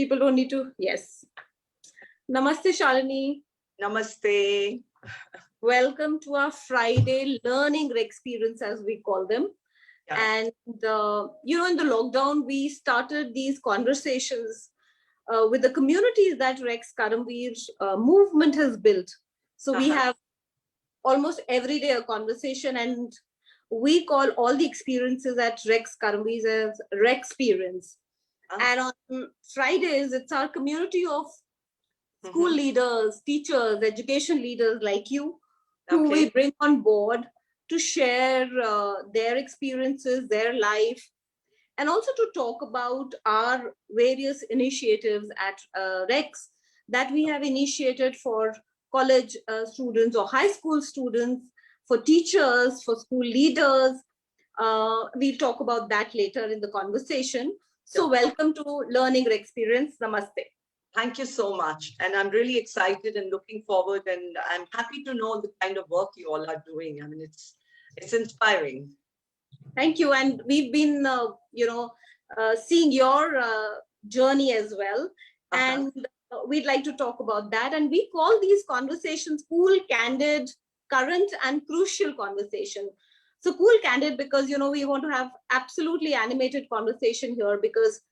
People don't need to. Yes. Namaste, Shalini. Namaste. Welcome to our Friday learning experience, as we call them. Yeah. And, in the lockdown, we started these conversations with the communities that Rex Karamveer movement has built. So we have almost every day a conversation, and we call all the experiences at Rex Karamveer as Rexperience. And on Fridays, it's our community of school leaders, teachers, education leaders like you, who we bring on board to share their experiences, their life, and also to talk about our various initiatives at Rex that we have initiated for college students or high school students, for teachers, for school leaders. We'll talk about that later in the conversation. So welcome to Learning Experience. Namaste. Thank you so much. And I'm really excited and looking forward, and I'm happy to know the kind of work you all are doing. I mean, it's inspiring. Thank you. And we've been, seeing your journey as well. And we'd like to talk about that. And we call these conversations cool, candid, current, and crucial conversation. So cool, candid, because, we want to have absolutely animated conversation here, because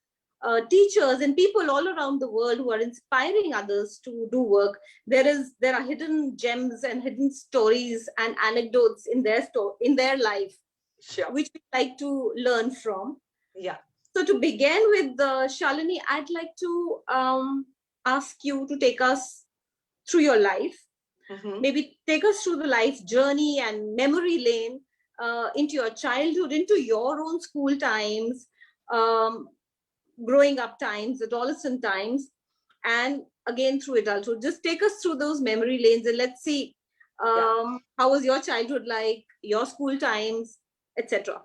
teachers and people all around the world who are inspiring others to do work, there are hidden gems and hidden stories and anecdotes in their life, which we like to learn from. Yeah. So to begin with, Shalini, I'd like to ask you to take us through your life. Maybe take us through the life journey and memory lane into your childhood, into your own school times, growing up times, adolescent times, and again through adulthood. Just take us through those memory lanes and let's see how was your childhood like, your school times, etc.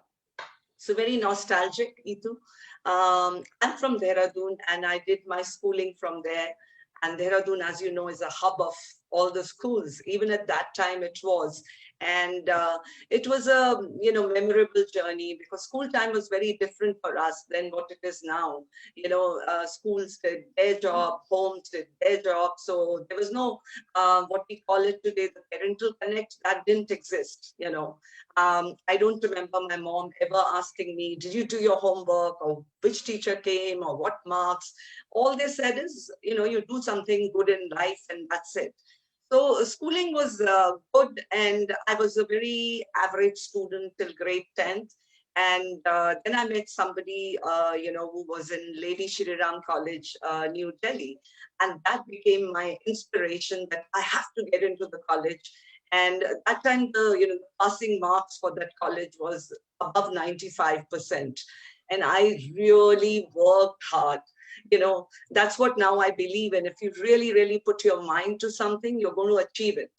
So very nostalgic, Itu. I'm from Dehradun and I did my schooling from there. And Dehradun, as you know, is a hub of all the schools. Even at that time it was. And it was a memorable journey, because school time was very different for us than what it is now. Schools did their job, homes did their job. So there was no what we call it today, the parental connect, that didn't exist. I don't remember my mom ever asking me, did you do your homework, or which teacher came, or what marks. All they said is, you do something good in life and that's it. So schooling was good, and I was a very average student till grade 10th. And then I met somebody, who was in Lady Shri Ram College, New Delhi. And that became my inspiration that I have to get into the college. And at that time, the passing marks for that college was above 95%. And I really worked hard. That's what now I believe in. If you really, really put your mind to something, you're going to achieve it,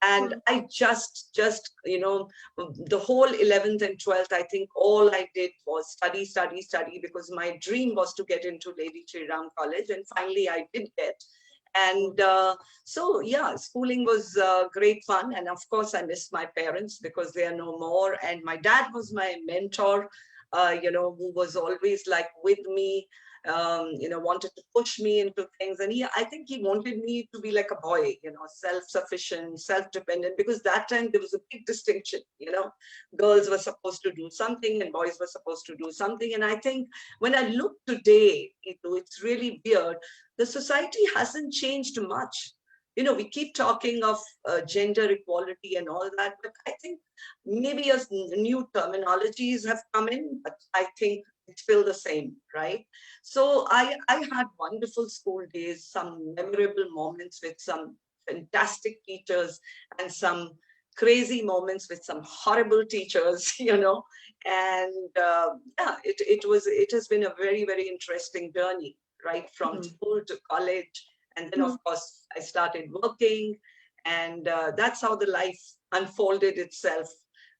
And I just, the whole 11th and 12th, I think all I did was study, because my dream was to get into Lady Shri Ram College. And finally I did get. And so, yeah, schooling was great fun. And of course, I miss my parents because they are no more. And my dad was my mentor, who was always like with me. Wanted to push me into things. And I think he wanted me to be like a boy, self-sufficient, self-dependent, because that time there was a big distinction, girls were supposed to do something and boys were supposed to do something. And I think when I look today, it's really weird. The society hasn't changed much. We keep talking of gender equality and all that, but I think maybe as new terminologies have come in, but I think it's still the same, right? So I had wonderful school days, some memorable moments with some fantastic teachers, and some crazy moments with some horrible teachers, and it has been a very, very interesting journey, right? From school to college. And then, of course, I started working, and that's how the life unfolded itself,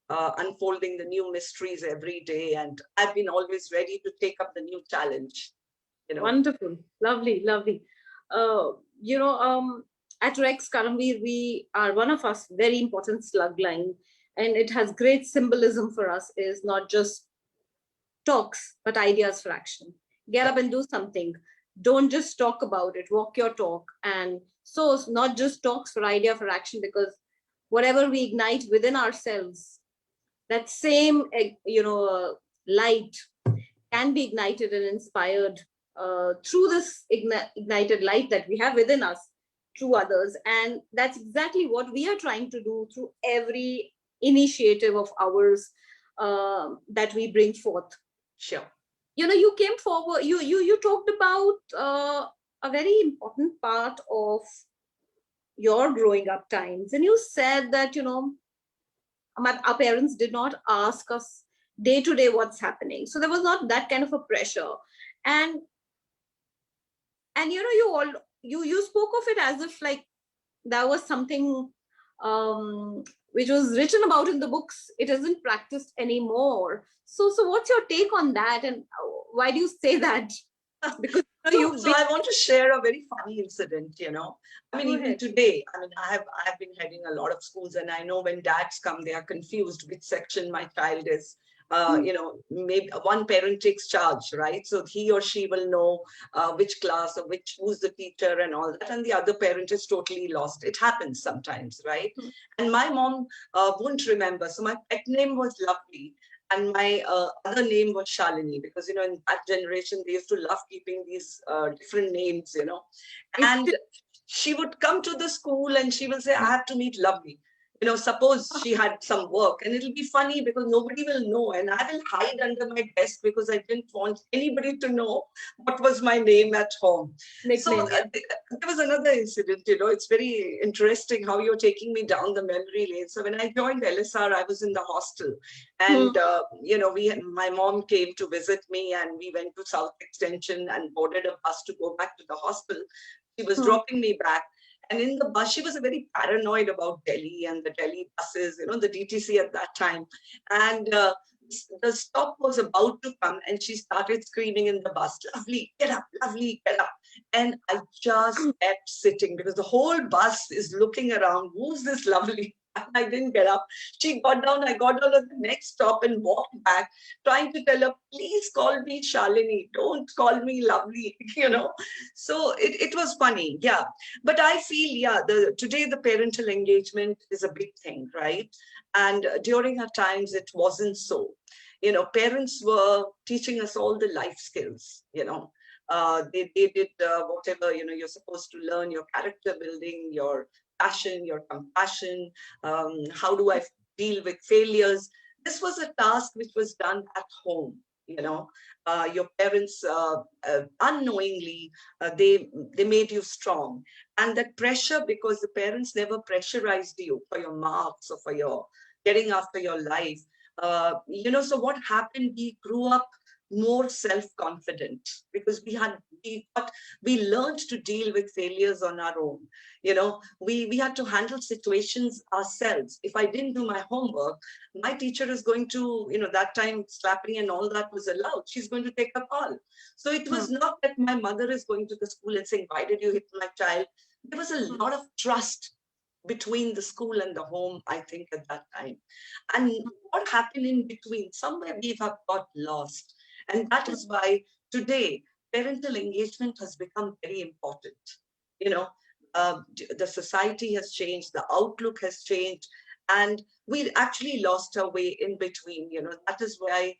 unfolding the new mysteries every day. And I've been always ready to take up the new challenge. Wonderful. Lovely, lovely. At Rex Karamveer, we are one of us very important slug line, and it has great symbolism for us, is not just talks, but ideas for action. Get up and do something. don't just talk about it, walk your talk. And so it's not just talks for idea for action, because whatever we ignite within ourselves, that same light can be ignited and inspired through this ignited light that we have within us, through others. And that's exactly what we are trying to do through every initiative of ours that we bring forth. Sure. You came forward, you talked about a very important part of your growing up times, and you said that our parents did not ask us day to day what's happening, so there was not that kind of a pressure. And you spoke of it as if like that was something which was written about in the books. It isn't practiced anymore. So what's your take on that, and why do you say that? Because so I want to share a very funny incident. I mean, Go even ahead. today, I mean, I have been heading a lot of schools, and I know when dads come, they are confused which section my child is. Maybe one parent takes charge, right? So he or she will know which class or who's the teacher and all that, and the other parent is totally lost. It happens sometimes, right? And my mom won't remember. So my pet name was Lovely, and my other name was Shalini, because in that generation they used to love keeping these different names. And she would come to the school and she will say, I have to meet Lovely. Suppose she had some work, and it'll be funny because nobody will know, and I will hide under my desk because I didn't want anybody to know what was my name at home. Nickname, yeah. There was another incident. It's very interesting how you're taking me down the memory lane. So when I joined LSR, I was in the hostel, and my mom came to visit me, and we went to South Extension and boarded a bus to go back to the hostel. She was dropping me back. And in the bus, she was very paranoid about Delhi and the Delhi buses, the DTC at that time. And the stop was about to come, and she started screaming in the bus, Lovely, get up, Lovely, get up. And I just kept sitting because the whole bus is looking around, who's this Lovely? I didn't get up. She got down. I got down at the next stop and walked back, trying to tell her, please call me Shalini. Don't call me Lovely, So it was funny. Yeah. But I feel, yeah, today the parental engagement is a big thing, right? And during our times, it wasn't so. Parents were teaching us all the life skills, they did whatever, you're supposed to learn, your character building, your passion, your compassion, how do I deal with failures. This was a task which was done at home. Your parents unknowingly they made you strong, and that pressure, because the parents never pressurized you for your marks or for your getting after your life. So what happened, we grew up more self-confident because we learned to deal with failures on our own. We had to handle situations ourselves. If I didn't do my homework, my teacher is going to, that time slapping and all that was allowed. She's going to take a call. So it was not that my mother is going to the school and saying, why did you hit my child? There was a lot of trust between the school and the home, I think, at that time. And what happened in between? Somewhere we have got lost. And that is why today parental engagement has become very important. The society has changed, the outlook has changed, and we actually lost our way in between. That is why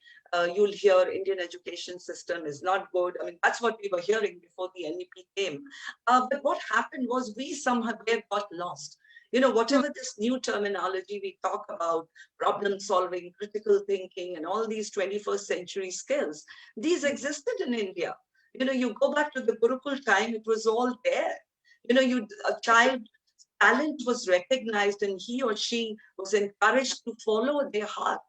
you'll hear Indian education system is not good. I mean, that's what we were hearing before the NEP came. But what happened was we somehow got lost. Whatever this new terminology we talk about, problem solving, critical thinking, and all these 21st century skills, these existed in India. You go back to the Gurukul time, it was all there. A child talent was recognized and he or she was encouraged to follow their heart.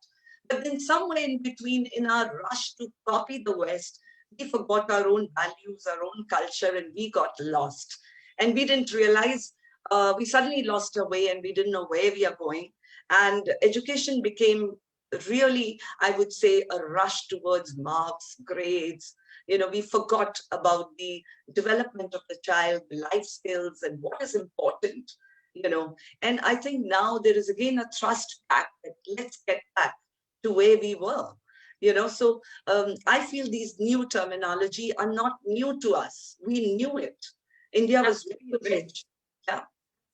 But then somewhere in between, in our rush to copy the West, we forgot our own values, our own culture, and we got lost. And we didn't realize, we suddenly lost our way and we didn't know where we are going. And education became really, I would say, a rush towards marks, grades. We forgot about the development of the child, the life skills, and what is important. And I think now there is again a thrust back that let's get back to where we were. So I feel these new terminology are not new to us. We knew it. India was very rich. Yeah.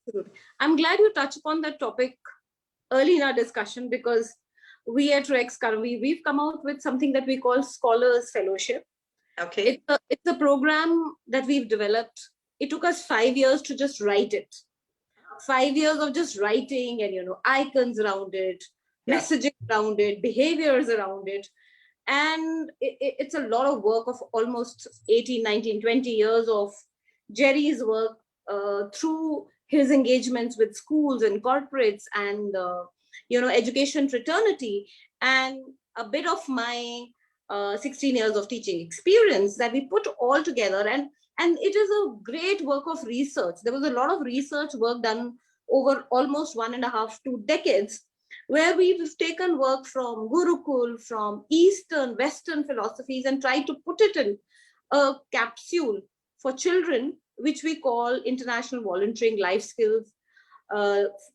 Absolutely. I'm glad you touched upon that topic early in our discussion, because we at Rex currently, we've come out with something that we call Scholars Fellowship. Okay. It's a program that we've developed. It took us 5 years to just write it. 5 years of just writing and, icons around it, messaging around it, behaviors around it. And it's a lot of work of almost 18, 19, 20 years of Jerry's work through his engagements with schools and corporates and, education fraternity, and a bit of my 16 years of teaching experience that we put all together. And it is a great work of research. There was a lot of research work done over almost 1.5 to 2 decades, where we've taken work from Gurukul, from Eastern, Western philosophies, and tried to put it in a capsule for children, which we call International Volunteering Life Skills,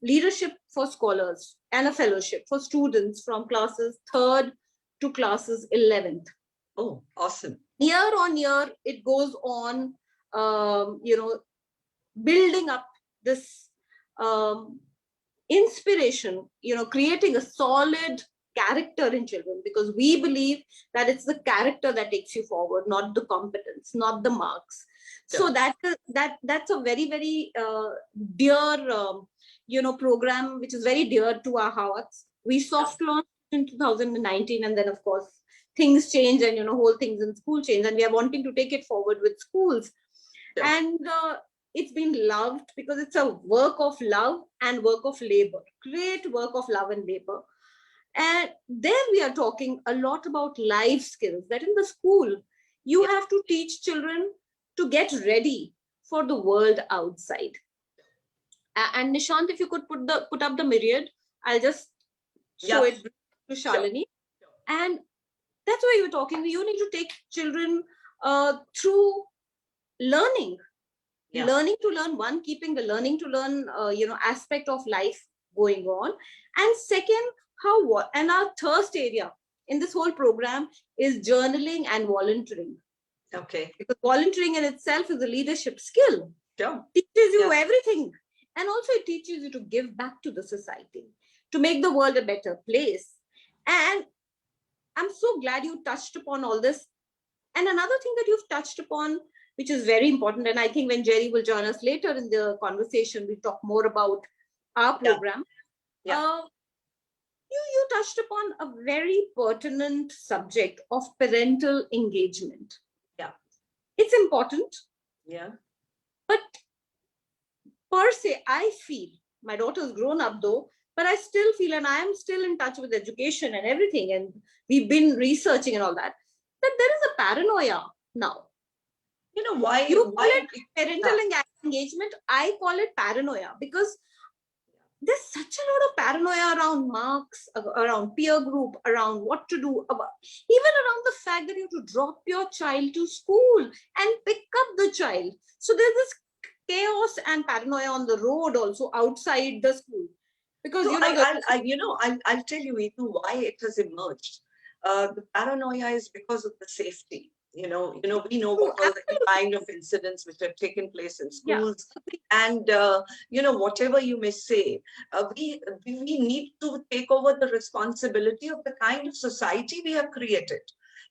Leadership for Scholars, and a fellowship for students from classes 3rd to classes 11th. Oh, awesome. Year on year, it goes on, building up this inspiration, creating a solid character in children, because we believe that it's the character that takes you forward, not the competence, not the marks. So that's a very, very dear, program, which is very dear to our hearts. We soft launched in 2019, and then of course things change, and whole things in school change, and we are wanting to take it forward with schools. And it's been loved because it's a work of love and work of labor, great work of love and labor. And there we are talking a lot about life skills, that in the school you have to teach children to get ready for the world outside. And Nishant, if you could put up the myriad, I'll just show it to Shalini. And that's why you're talking. You need to take children through learning. Learning to learn, one, keeping the learning to learn aspect of life going on, and second, and our third area in this whole program is journaling and volunteering. Okay. Because volunteering in itself is a leadership skill. Teaches you everything, and also it teaches you to give back to the society, to make the world a better place. And I'm so glad you touched upon all this. And another thing that you've touched upon, which is very important, and I think when Jerry will join us later in the conversation, we talk more about our program. You touched upon a very pertinent subject of parental engagement. It's important. But per se, I feel, my daughter's grown up though, but I still feel, and I am still in touch with education and everything, and we've been researching and all that there is a paranoia now. Why? You call it parental engagement, I call it paranoia, because there's such a lot of paranoia around marks, around peer group, around what to do, even around the fact that you have to drop your child to school and pick up the child. So there's this chaos and paranoia on the road also outside the school. Because I'll tell you, Itu, why it has emerged. The paranoia is because of the safety. We know what are the kind of incidents which have taken place in schools, and whatever you may say, we need to take over the responsibility of the kind of society we have created.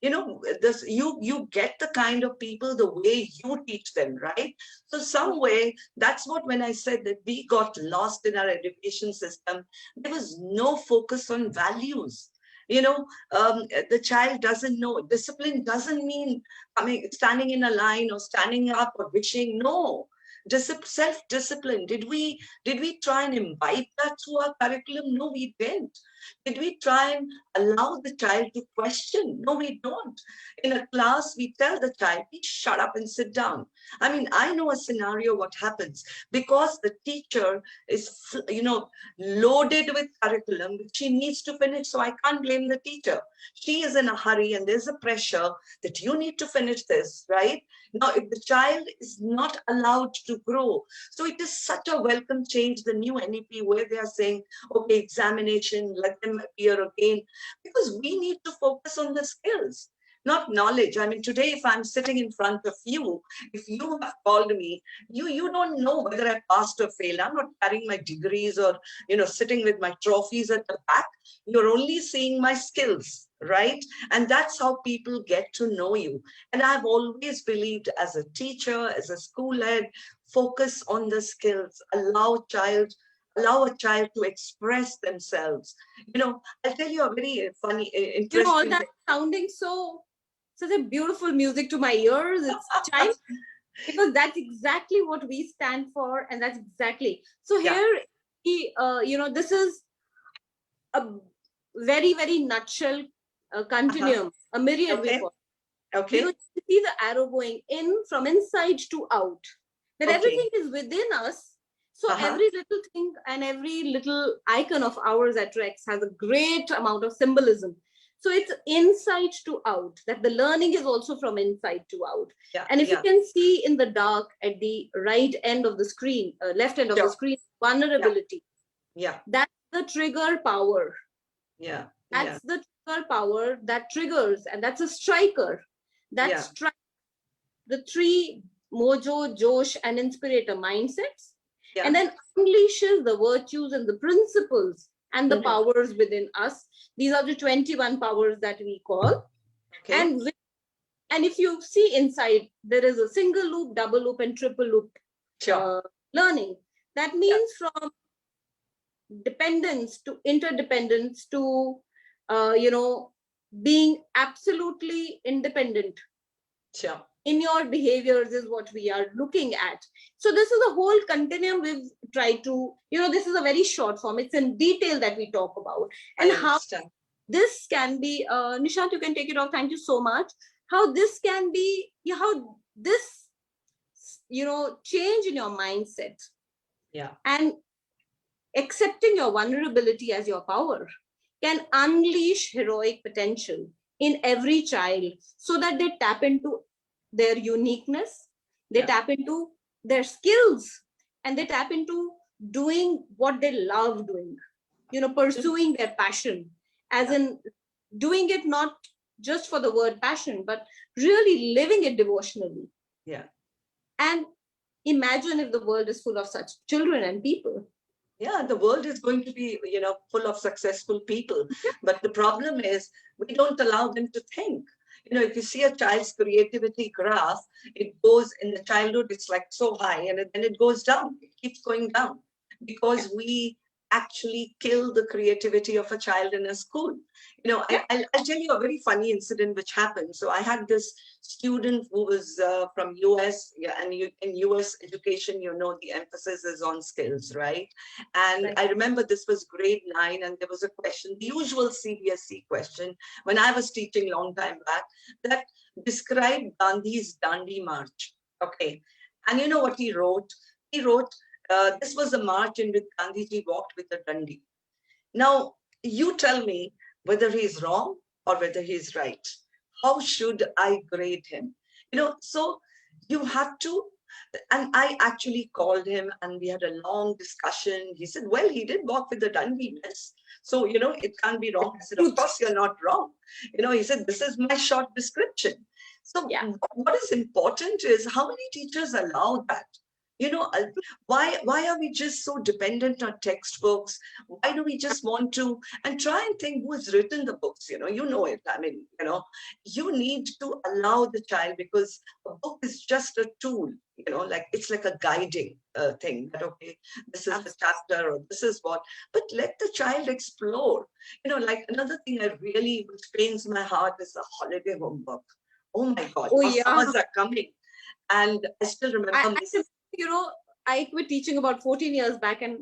You get the kind of people the way you teach them, right? So some way, that's what, when I said that we got lost in our education system, there was no focus on values. The child doesn't know. Discipline doesn't mean standing in a line or standing up or wishing. No. Self-discipline. Did we try and imbibe that through our curriculum? No, we didn't. Did we try and allow the child to question? No, we don't. In a class, we tell the child, please shut up and sit down. I mean, I know a scenario what happens because the teacher is, loaded with curriculum which she needs to finish. So I can't blame the teacher. She is in a hurry and there's a pressure that you need to finish this, right? Now, if the child is not allowed to to grow. So it is such a welcome change, the new NEP, where they are saying, okay, examination, let them appear again, because we need to focus on the skills, not knowledge. I mean, today, if I'm sitting in front of you, if you have called me, you don't know whether I passed or failed. I'm not carrying my degrees or, sitting with my trophies at the back. You're only seeing my skills, right? And that's how people get to know you. And I've always believed, as a teacher, as a school head, focus on the skills, allow a child to express themselves. I'll tell you a very funny, All interesting. that sounding such a beautiful music to my ears. It's chime, because that's exactly what we stand for, and that's exactly. So here, this is a very, very nutshell continuum, a myriad we call. Okay. You see the arrow going in from inside to out. That everything is within us. So every little thing and every little icon of ours at Rex has a great amount of symbolism. So it's inside to out, that the learning is also from inside to out. And if you can see in the dark at the right end of the screen, left end of the screen, vulnerability. That's the trigger power. That's the trigger power that triggers, and that's a striker. That strikes the three mojo, Josh, and inspirator mindsets, and then unleashes the virtues and the principles and the powers within us. These are the 21 powers that we call. And if you see inside, there is a single loop, double loop, and triple loop learning. That means from dependence to interdependence to, being absolutely independent in your behaviors is what we are looking at. So this is a whole continuum we've tried to, this is a very short form. It's in detail that we talk about. And how this can be, Nishant, you can take it off. Thank you so much. How this can be, how this, change in your mindset. And accepting your vulnerability as your power can unleash heroic potential in every child, so that they tap into their uniqueness, they tap into their skills, and they tap into doing what they love doing, pursuing their passion, as in doing it not just for the word passion, but really living it devotionally. And imagine if the world is full of such children and people. The world is going to be, full of successful people. But the problem is we don't allow them to think. If you see a child's creativity graph, it goes in the childhood, it's like so high, and then it goes down. It keeps going down because we actually kill the creativity of a child in a school. I'll tell you a very funny incident which happened. So I had this student who was from US, and in US education, the emphasis is on skills, right? And I remember this was grade 9, and there was a question, the usual CBSE question, when I was teaching long time back, that described Gandhi's Dandi March. Okay. And you know what he wrote? He wrote, this was a march in which Gandhiji walked with a dandi. Now, you tell me whether he's wrong or whether he's right. How should I grade him? So you have to, and I actually called him and we had a long discussion. He said, well, he did walk with the dandi, yes. So, it can't be wrong. I said, of course, you're not wrong. He said, this is my short description. So what is important is how many teachers allow that? Why are we just so dependent on textbooks? Why do we just want to, and try and think who has written the books? You know it. I mean, you need to allow the child, because a book is just a tool, it's like a guiding thing that, okay, this is the chapter or this is what, but let the child explore. Like another thing which pains my heart is the holiday homework. Oh my God, summers are coming. And I still remember I quit teaching about 14 years back, and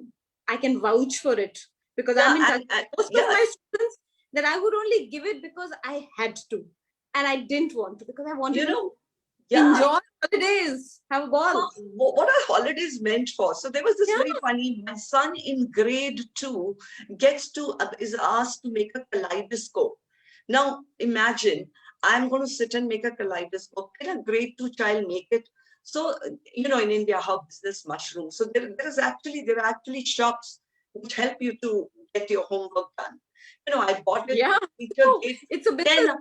I can vouch for it, because I'm in touch with most of my students, that I would only give it because I had to, and I didn't want to, because I wanted to enjoy holidays, have a ball. What are holidays meant for? So there was this very funny, my son in grade 2 is asked to make a kaleidoscope. Now imagine, I'm going to sit and make a kaleidoscope. Can a grade 2 child make it? So, in India, how business mushrooms. So there are actually shops which help you to get your homework done. I bought it. Yeah. The teacher Oh, gave it's a 10. business.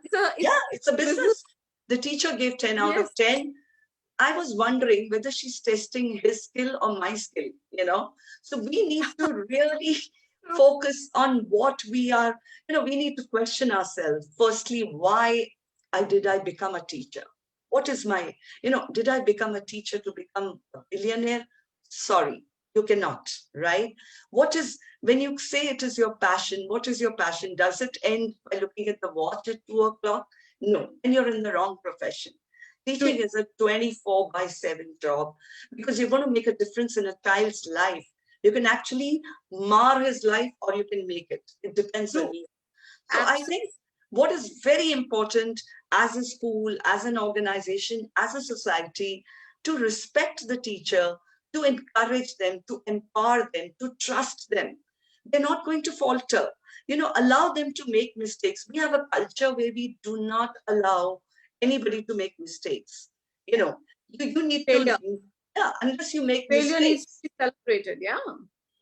It's a Business. business. The teacher gave 10 out of Yes. 10. I was wondering whether she's testing his skill or my skill. So we need to really focus on what we are, we need to question ourselves. Firstly, why did I become a teacher? What is my, did I become a teacher to become a billionaire? Sorry, you cannot, right? When you say it is your passion, what is your passion? Does it end by looking at the watch at 2 o'clock? No, then you're in the wrong profession. Teaching is a 24/7 job because you're going to make a difference in a child's life. You can actually mar his life or you can make it. It depends on you. So I think what is very important as a school, as an organization, as a society, to respect the teacher, to encourage them, to empower them, to trust them. They're not going to falter. Allow them to make mistakes. We have a culture where we do not allow anybody to make mistakes. You need Failure. to, unless you make Failure mistakes, needs to be celebrated. Yeah.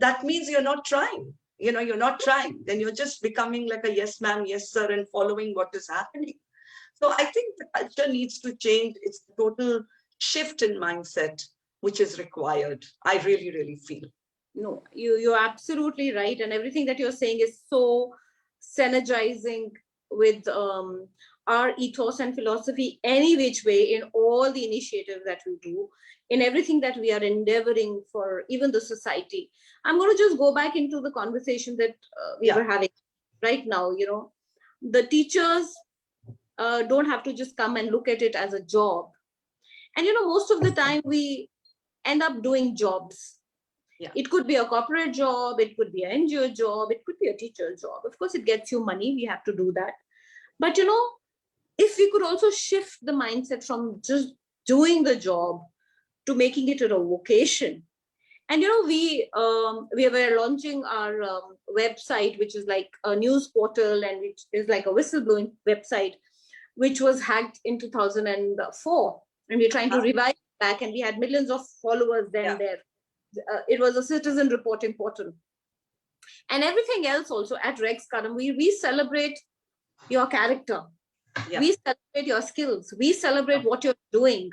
that means you're not trying. You're not trying. Then you're just becoming like a yes ma'am, yes sir, and following what is happening. So I think the culture needs to change. It's a total shift in mindset, which is required. I really, really feel. No, you're absolutely right, and everything that you're saying is so synergizing with our ethos and philosophy any which way, in all the initiatives that we do, in everything that we are endeavoring for, even the society. I'm going to just go back into the conversation that we were having right now. The teachers don't have to just come and look at it as a job, and most of the time we end up doing jobs. It could be a corporate job, it could be an NGO job, it could be a teacher job. Of course, it gets you money, we have to do that. But if we could also shift the mindset from just doing the job to making it a vocation. And we were launching our website, which is like a news portal and which is like a whistleblowing website, which was hacked in 2004. And we're trying to revive it back, and we had millions of followers then there. It was a citizen reporting portal. And everything else also at Rex Kadam, we celebrate your character. We celebrate your skills. We celebrate what you're doing.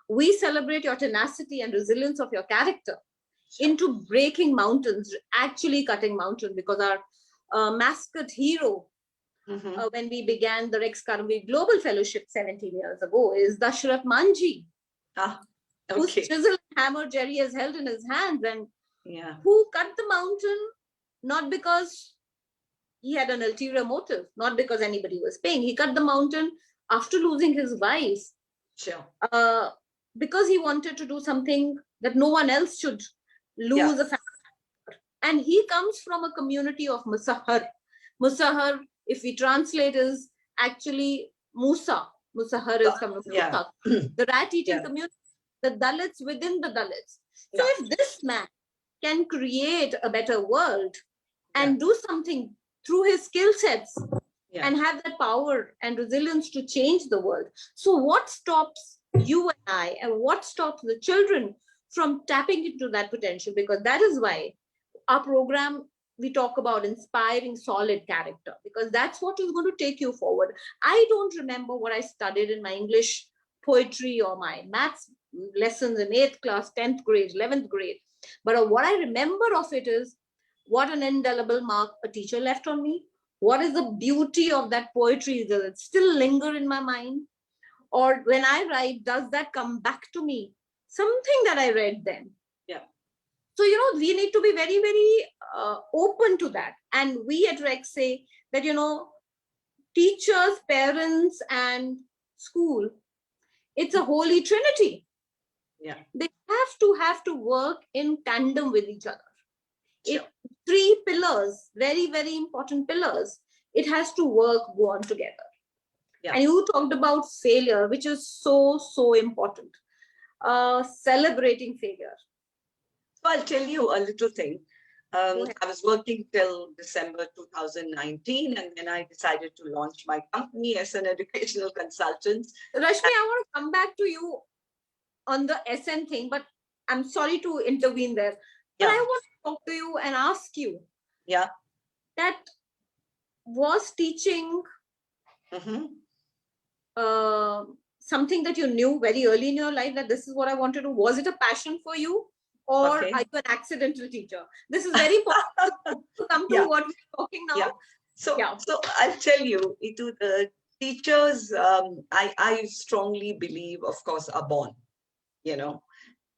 We celebrate your tenacity and resilience of your character into breaking mountains, actually cutting mountains, because our mascot hero, when we began the Rex Kadam Global Fellowship 17 years ago, is Dashrath Manji. Whose chisel and hammer Jerry has held in his hands, and who cut the mountain not because he had an ulterior motive, not because anybody was paying. He cut the mountain after losing his wife. Because he wanted to do something that no one else should lose a family. And he comes from a community of Musahar. Musahar, if we translate, is actually Musa. Musahar is from Musa, the rat-eating community. The Dalits within the Dalits. So if this man can create a better world and do something through his skill sets and have that power and resilience to change the world. So what stops you and I, and what stops the children from tapping into that potential? Because that is why our program, we talk about inspiring solid character, because that's what is going to take you forward. I don't remember what I studied in my English poetry or my maths lessons in 8th class, 10th grade, 11th grade. But what I remember of it is what an indelible mark a teacher left on me. What is the beauty of that poetry? Does it still linger in my mind? Or when I write, does that come back to me? Something that I read then. So, we need to be very, very open to that. And we at Rex say that, teachers, parents, and school, it's a holy trinity. They have to work in tandem with each other. 3 pillars, very, very important pillars. It has to go on together. And you talked about failure, which is so, so important. Celebrating failure. So I'll tell you a little thing. I was working till December 2019, and then I decided to launch my company as an educational consultant. Rashmi, I want to come back to you on the SN thing, but I'm sorry to intervene there. But I want to talk to you and ask you. Yeah. That was teaching something that you knew very early in your life that this is what I want to do? Was it a passion for you? Or are you an accidental teacher? This is very important to come to what we're talking now. Yeah. So I'll tell you, the teachers, I strongly believe, of course, are born, you know.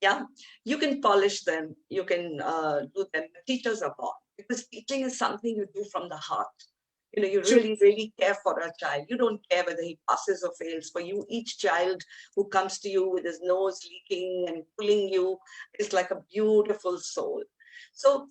Yeah, you can polish them, you can do them. Teachers are born, because teaching is something you do from the heart. You know, you really, really care for a child. You don't care whether he passes or fails. For you, each child who comes to you with his nose leaking and pulling you is like a beautiful soul. So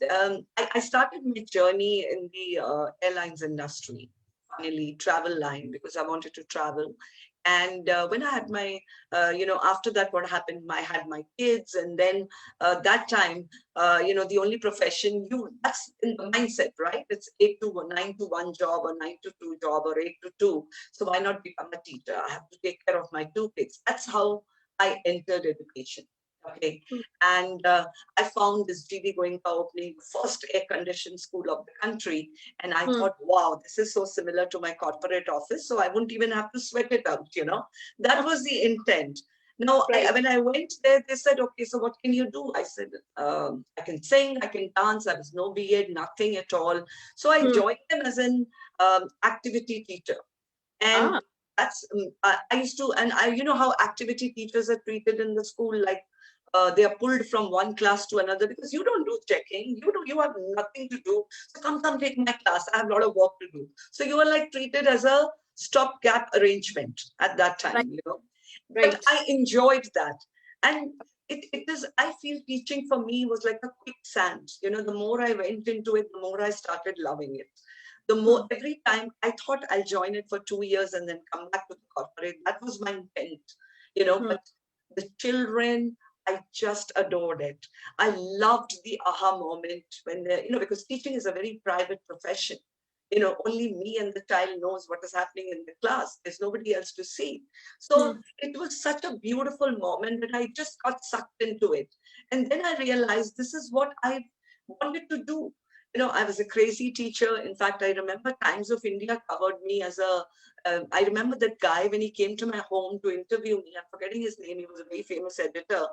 I started my journey in the airlines industry, finally, travel line, because I wanted to travel. And when I had my, after that, what happened, I had my kids. And then that time, the only profession that's in the mindset, right? It's 9 to 1 job, or 9 to 2 job, or 8 to 2. So why not become a teacher? I have to take care of my 2 kids. That's how I entered education. Okay. And I found this GV Goenka opening, first air-conditioned school of the country. And I thought, wow, this is so similar to my corporate office. So I wouldn't even have to sweat it out, That was the intent. Now, when I went there, they said, okay, so what can you do? I said, I can sing, I can dance. I was no B.Ed, nothing at all. So I joined them as an activity teacher. And that's, I used to, and you know how activity teachers are treated in the school, like they are pulled from one class to another, because you don't do checking, you have nothing to do. So come take my class. I have a lot of work to do. So you are like treated as a stopgap arrangement at that time, But I enjoyed that. And it is, I feel teaching for me was like a quicksand. The more I went into it, the more I started loving it. The more, every time I thought I'll join it for 2 years and then come back to the corporate. That was my intent, but the children, I just adored it. I loved the aha moment when they, because teaching is a very private profession. Only me and the child knows what is happening in the class. There's nobody else to see. So it was such a beautiful moment that I just got sucked into it. And then I realized this is what I wanted to do. I was a crazy teacher. In fact, I remember Times of India covered me as I remember that guy when he came to my home to interview me. I'm forgetting his name. He was a very famous editor.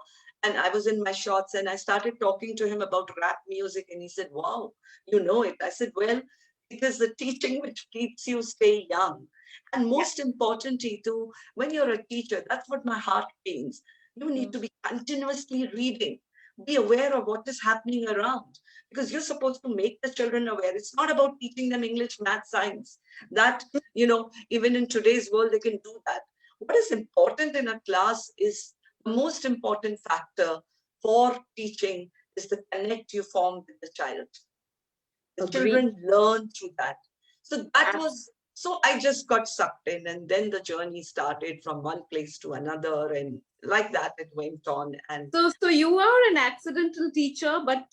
And I was in my shorts and I started talking to him about rap music. And he said, wow, you know it. I said, well, it is the teaching which keeps you stay young. And most importantly, too, when you're a teacher, that's what my heart means. You need to be continuously reading. Be aware of what is happening around, because you're supposed to make the children aware. It's not about teaching them English, math, science. That, even in today's world, they can do that. What is important in a class is the most important factor for teaching is the connect you form with the child. The children learn through that. So that was, so I just got sucked in, and then the journey started from one place to another, and like that it went on. And so you are an accidental teacher, but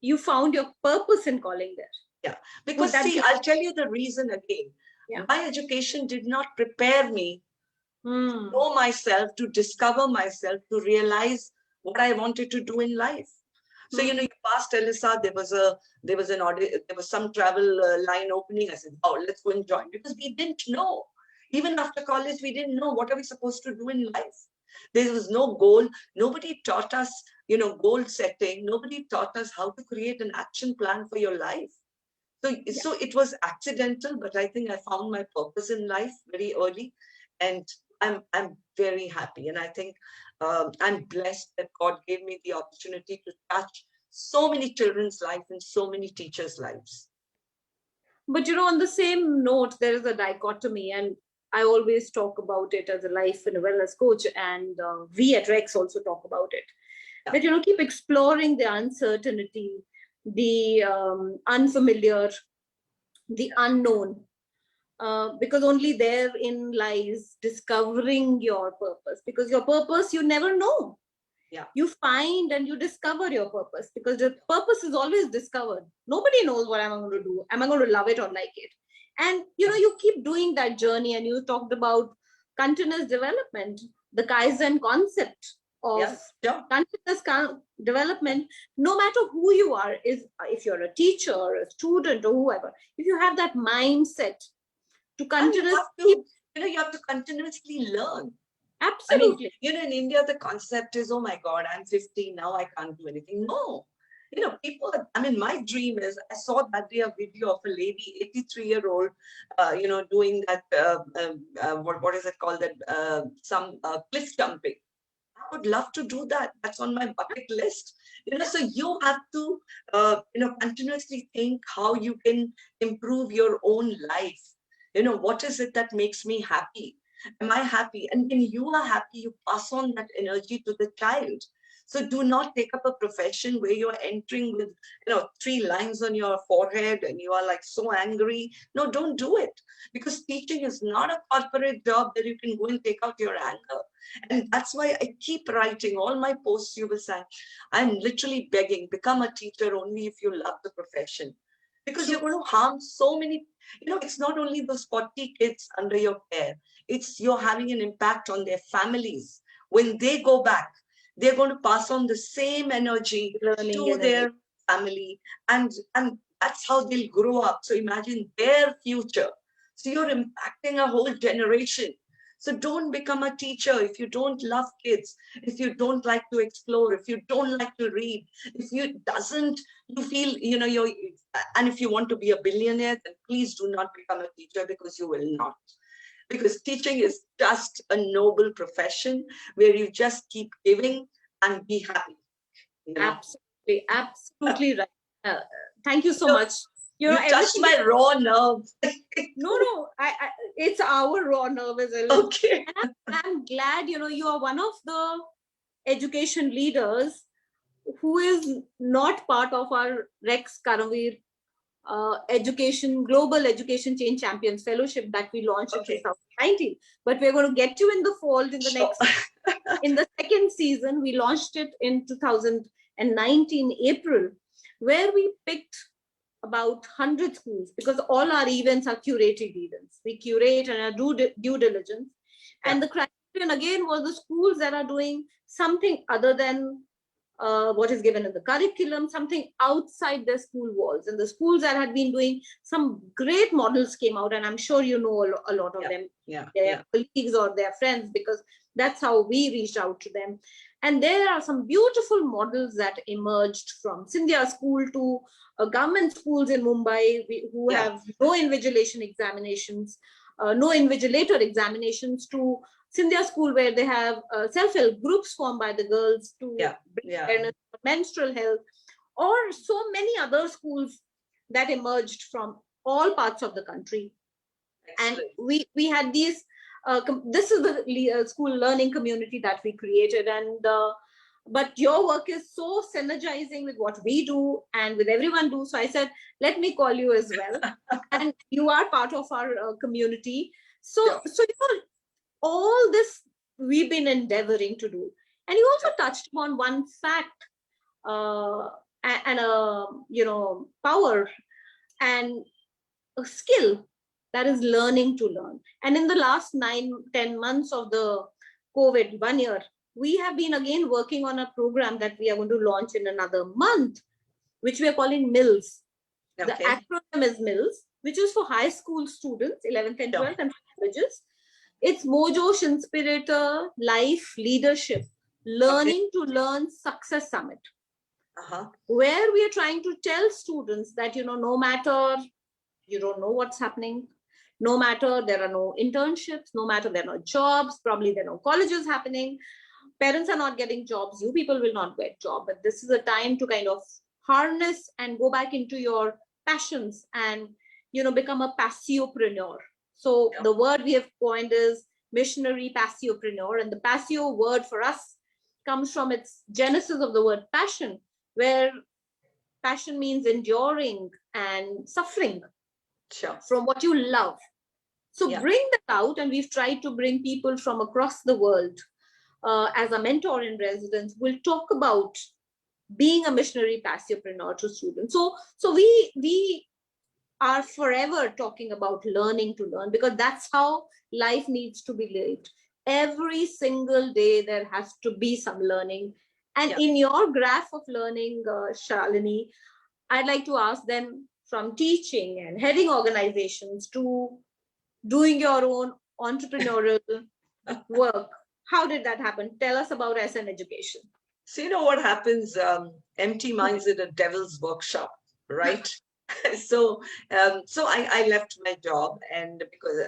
you found your purpose in calling there. Yeah, because see, I'll tell you the reason again. My education did not prepare me to know myself, to discover myself, to realize what I wanted to do in life. So, you passed Elisa, there was some travel line opening. I said, oh, let's go and join, because we didn't know. Even after college, we didn't know what are we supposed to do in life. There was no goal. Nobody taught us, goal setting. Nobody taught us how to create an action plan for your life. So it was accidental, but I think I found my purpose in life very early, and I'm very happy. And I think I'm blessed that God gave me the opportunity to touch so many children's lives and so many teachers' lives. But on the same note, there is a dichotomy, and I always talk about it as a life and a wellness coach, and we at Rex also talk about it. That keep exploring the uncertainty, the unfamiliar, the unknown, because only therein lies discovering your purpose. Because your purpose, you never know. You find and you discover your purpose, because the purpose is always discovered. Nobody knows what am I going to do. Am I going to love it or like it? And you keep doing that journey. And you talked about continuous development, the Kaizen concept. of sure. continuous development, no matter who you are, is if you're a teacher or a student or whoever, if you have that mindset to continuously, you have to continuously learn. Absolutely. I mean, in India, the concept is, oh my God, I'm 50 now, I can't do anything. No, people, my dream is, I saw that day a video of a lady, 83-year-old, doing that, what is it called, that some cliff jumping. I would love to do that. That's on my bucket list. So you have to, continuously think how you can improve your own life. What is it that makes me happy? Am I happy? And when you are happy, you pass on that energy to the child. So do not take up a profession where you're entering with, 3 lines on your forehead and you are like so angry. No, don't do it. Because teaching is not a corporate job that you can go and take out your anger. And that's why I keep writing all my posts. You will say, I'm literally begging, become a teacher only if you love the profession. Because you're going to harm so many, it's not only those 40 kids under your care, it's you're having an impact on their families. When they go back, they're going to pass on the same energy to their family. And that's how they'll grow up. So imagine their future. So you're impacting a whole generation. So don't become a teacher if you don't love kids, if you don't like to explore, if you don't like to read, if you feel, and if you want to be a billionaire, then please do not become a teacher, because you will not. Because teaching is just a noble profession where you just keep giving and be happy. Absolutely right. Thank you so much. You touched my raw nerve. No, it's our raw nerve as well. Okay. And I'm glad, you are one of the education leaders who is not part of our Rex Karamveer Global Education Change Champions Fellowship that we launched in 2019. But we're going to get you in the fold in the next, in the second season. We launched it in 2019, April, where we picked about 100 schools, because all our events are curated events. We curate and do due diligence. And the criterion again was the schools that are doing something other than what is given in the curriculum, something outside their school walls. And the schools that had been doing some great models came out, and I'm sure you know a lot of them, their colleagues or their friends, because that's how we reached out to them. And there are some beautiful models that emerged from Scindia School to government schools in Mumbai who have no invigilation examinations, no invigilator examinations, to Scindia School where they have self-help groups formed by the girls to bring awareness for menstrual health, or so many other schools that emerged from all parts of the country. Excellent. And we had these, this is the school learning community that we created, and but your work is so synergizing with what we do and with everyone do. So I said, let me call you as well. And you are part of our community. So all this we've been endeavoring to do. And you also touched upon one fact and a power and a skill, that is learning to learn. And in the last 9-10 months of the COVID 1 year, we have been again working on a program that we are going to launch in another month, which we are calling MILS. The acronym is MILS, which is for high school students, 11th and 12th and colleges. It's Mojo, Shinspirator, Life, Leadership, Learning to Learn Success Summit, where we are trying to tell students that, no matter you don't know what's happening, no matter there are no internships, no matter there are no jobs, probably there are no colleges happening, parents are not getting jobs, you people will not get job, but this is a time to kind of harness and go back into your passions and, become a passiopreneur. So the word we have coined is missionary passiopreneur, and the passio word for us comes from its genesis of the word passion, where passion means enduring and suffering from what you love. So bring that out, and we've tried to bring people from across the world as a mentor in residence. We'll talk about being a missionary passiopreneur to students. So we are forever talking about learning to learn, because that's how life needs to be lived. every single day there has to be some learning. And in your graph of learning, Shalini, I'd like to ask them, from teaching and heading organizations to doing your own entrepreneurial work, how did that happen? Tell us about SN education. So you know what happens, empty minds in a devil's workshop, right? So I left my job, and because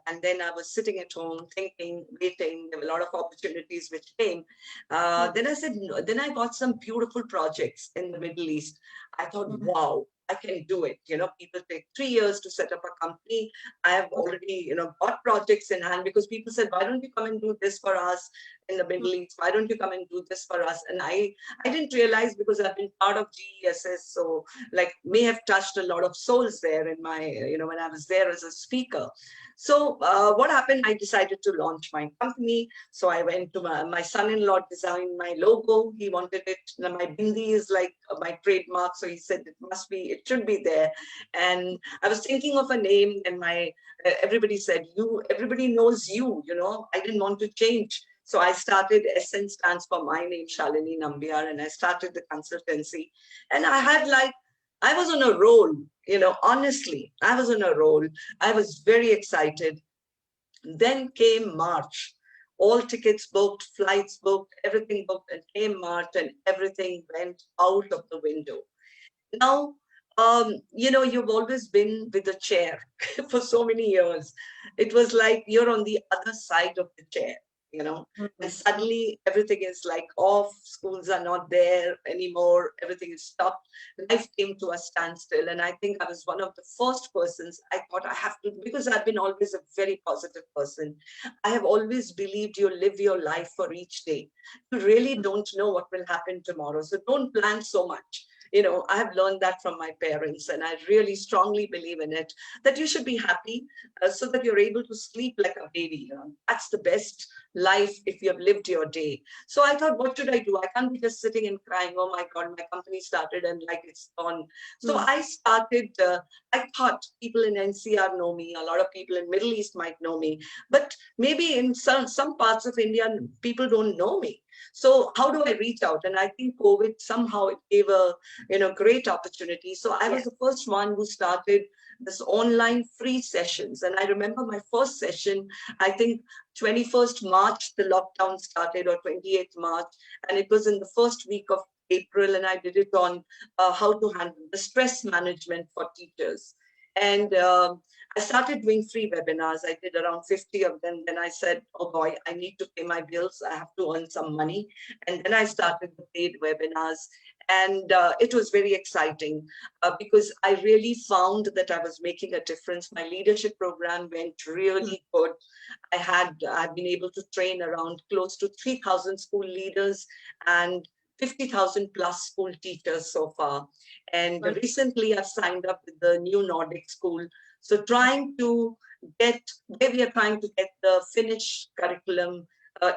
and then I was sitting at home thinking, waiting. There were a lot of opportunities which came. Then I said, no. Then I got some beautiful projects in the Middle East. I thought, wow, I can do it. You know, people take 3 years to set up a company. I have already, got projects in hand, because people said, why don't you come and do this for us in the Middle East? Why don't you come and do this for us? And I didn't realize, because I've been part of GESS, so like may have touched a lot of souls there in my, when I was there as a speaker. So what happened, I decided to launch my company. So I went to my son-in-law designed my logo. He wanted it. My bindi is like my trademark. So he said it should be there. And I was thinking of a name, and everybody said, everybody knows you, I didn't want to change. So I started, SN stands for my name, Shalini Nambiar, and I started the consultancy. And I was on a roll, honestly, I was on a roll. I was very excited. Then came March, all tickets booked, flights booked, everything booked, and came March, and everything went out of the window. Now, you've always been with the chair for so many years. It was like you're on the other side of the chair, and suddenly everything is like off. Schools are not there anymore. Everything is stopped. Life came to a standstill. And I think I was one of the first persons. I thought I have to, because I've been always a very positive person. I have always believed you live your life for each day. You really don't know what will happen tomorrow. So don't plan so much. I have learned that from my parents, and I really strongly believe in it, that you should be happy so that you're able to sleep like a baby. That's the best life if you have lived your day. So I thought, what should I do? I can't be just sitting and crying, oh my God, my company started and like it's gone. So I started, I thought people in NCR know me, a lot of people in Middle East might know me, but maybe in some parts of India, people don't know me. So how do I reach out? And I think COVID somehow it gave a great opportunity. So I was the first one who started this online free sessions. And I remember my first session, I think 21st March, the lockdown started, or 28th March. And it was in the first week of April. And I did it on how to handle the stress management for teachers. And I started doing free webinars. I did around 50 of them. Then I said, oh boy, I need to pay my bills. I have to earn some money. And then I started the paid webinars. And it was very exciting because I really found that I was making a difference. My leadership program went really good. I've been able to train around close to 3,000 school leaders and 50,000 plus school teachers so far. And recently I've signed up with the new Nordic school. So we are trying to get the Finnish curriculum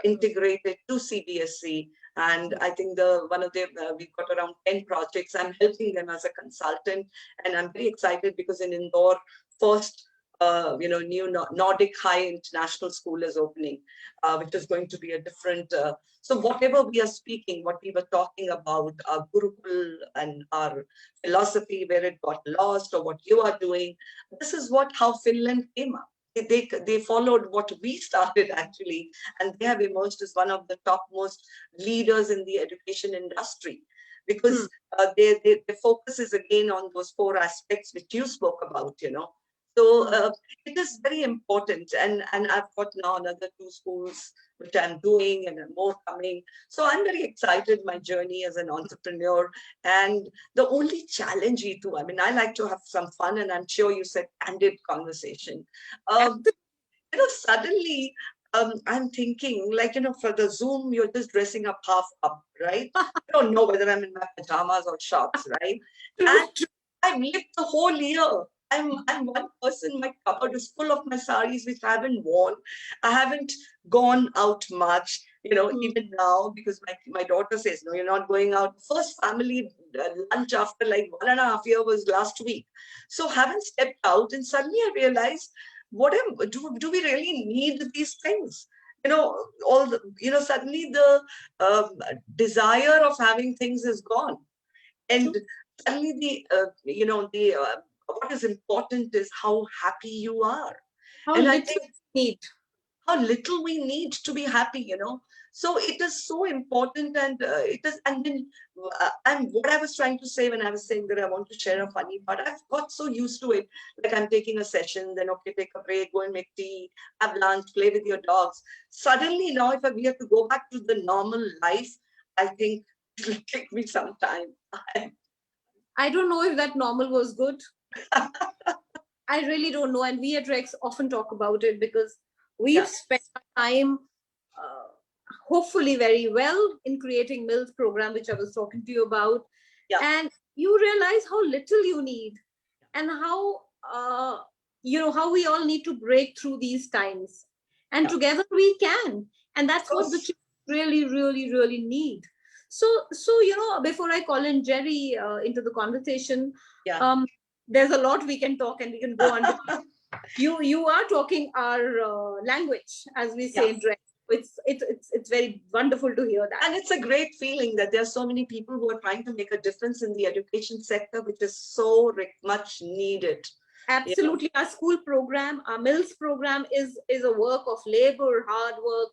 integrated to CBSE. And I think we've got around 10 projects. I'm helping them as a consultant, and I'm very excited because in Indore, first new Nordic High International School is opening, which is going to be a different. So whatever we are speaking, what we were talking about, our Gurukul and our philosophy, where it got lost, or what you are doing, this is how Finland came up. They followed what we started actually, and they have emerged as one of the topmost leaders in the education industry, because their focus is again on those 4 aspects which you spoke about, So it is very important, and I've got now another 2 schools which I'm doing, and more coming. So I'm very excited my journey as an entrepreneur. And the only challenge, Ritu, I mean, I like to have some fun, and I'm sure you said candid conversation. Suddenly I'm thinking, for the Zoom, you're just dressing up half up, right? I don't know whether I'm in my pajamas or shorts, right? And I've lived the whole year. I'm one person, my cupboard is full of my saris which I haven't worn. I haven't gone out much, even now, because my daughter says, no, you're not going out. First family lunch after like 1.5 years was last week. So haven't stepped out, and suddenly I realized, do we really need these things? all the, suddenly the desire of having things is gone. And suddenly what is important is how happy you are. How And I little think we need. how little we need to be happy. So it is so important, and it is, and then, and what I was trying to say when I was saying that I want to share a funny part, I've got so used to it. Like, I'm taking a session, then okay, take a break, go and make tea, have lunch, play with your dogs. Suddenly now, if we have to go back to the normal life, I think it will take me some time. I don't know if that normal was good. I really don't know. And we at Rex often talk about it because we've Yeah. spent our time, uh, hopefully very well, in creating Mills program, which I was talking to you about. Yeah. And you realize how little you need, and how, how we all need to break through these times. And Yeah. together we can. And that's what the children really, really, really need. So, before I call in Jerry into the conversation, Yeah. there's a lot we can talk and we can go on. You are talking our language, as we say Yeah. in Drek. It's very wonderful to hear that. And it's a great feeling that there are so many people who are trying to make a difference in the education sector, which is so much needed. Absolutely. Our school program, our Mills program is a work of labor, hard work,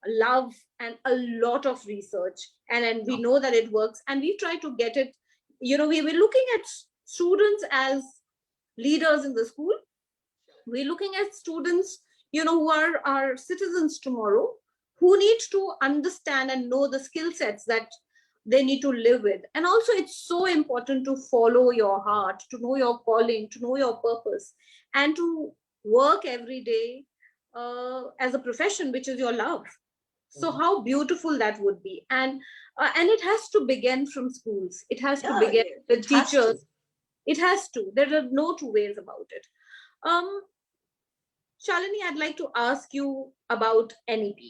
love, and a lot of research. And we know that it works, and we try to get it. We were looking at students as leaders in the school. We're looking at students, who are our citizens tomorrow, who need to understand and know the skill sets that they need to live with. And also, it's so important to follow your heart, to know your calling, to know your purpose, and to work every day as a profession, which is your love. So how beautiful that would be. And it has to begin from schools. It has to begin with teachers. It has to. There are no two ways about it. um Shalini, I'd like to ask you about NEP,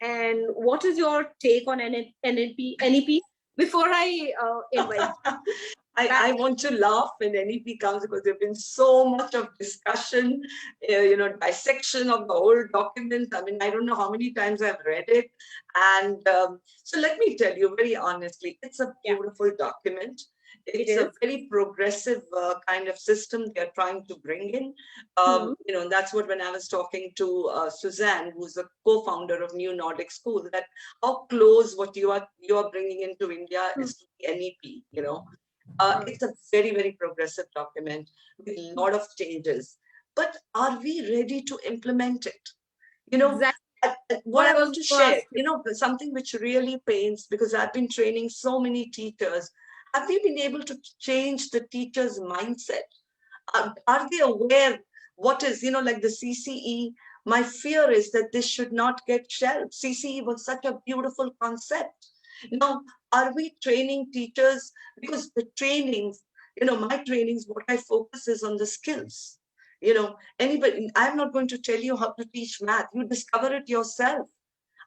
and what is your take on NEP before I invite I want to laugh when NEP comes, because there's been so much of discussion, dissection of the whole document. I mean, I don't know how many times I've read it. And so let me tell you very honestly, it's a beautiful document. It's a very progressive kind of system they're trying to bring in. That's what, when I was talking to Suzanne, who's the co-founder of New Nordic School, that how close what you are bringing into India is to the NEP. It's a very, very progressive document with a lot of changes. But are we ready to implement it? Exactly. What I want to share, something which really pains, because I've been training so many teachers. Have we been able to change the teacher's mindset? Are they aware what is, like the CCE? My fear is that this should not get shelved. CCE was such a beautiful concept. Now, are we training teachers? Because the trainings, my trainings, what I focus is on the skills. Anybody, I'm not going to tell you how to teach math. You discover it yourself.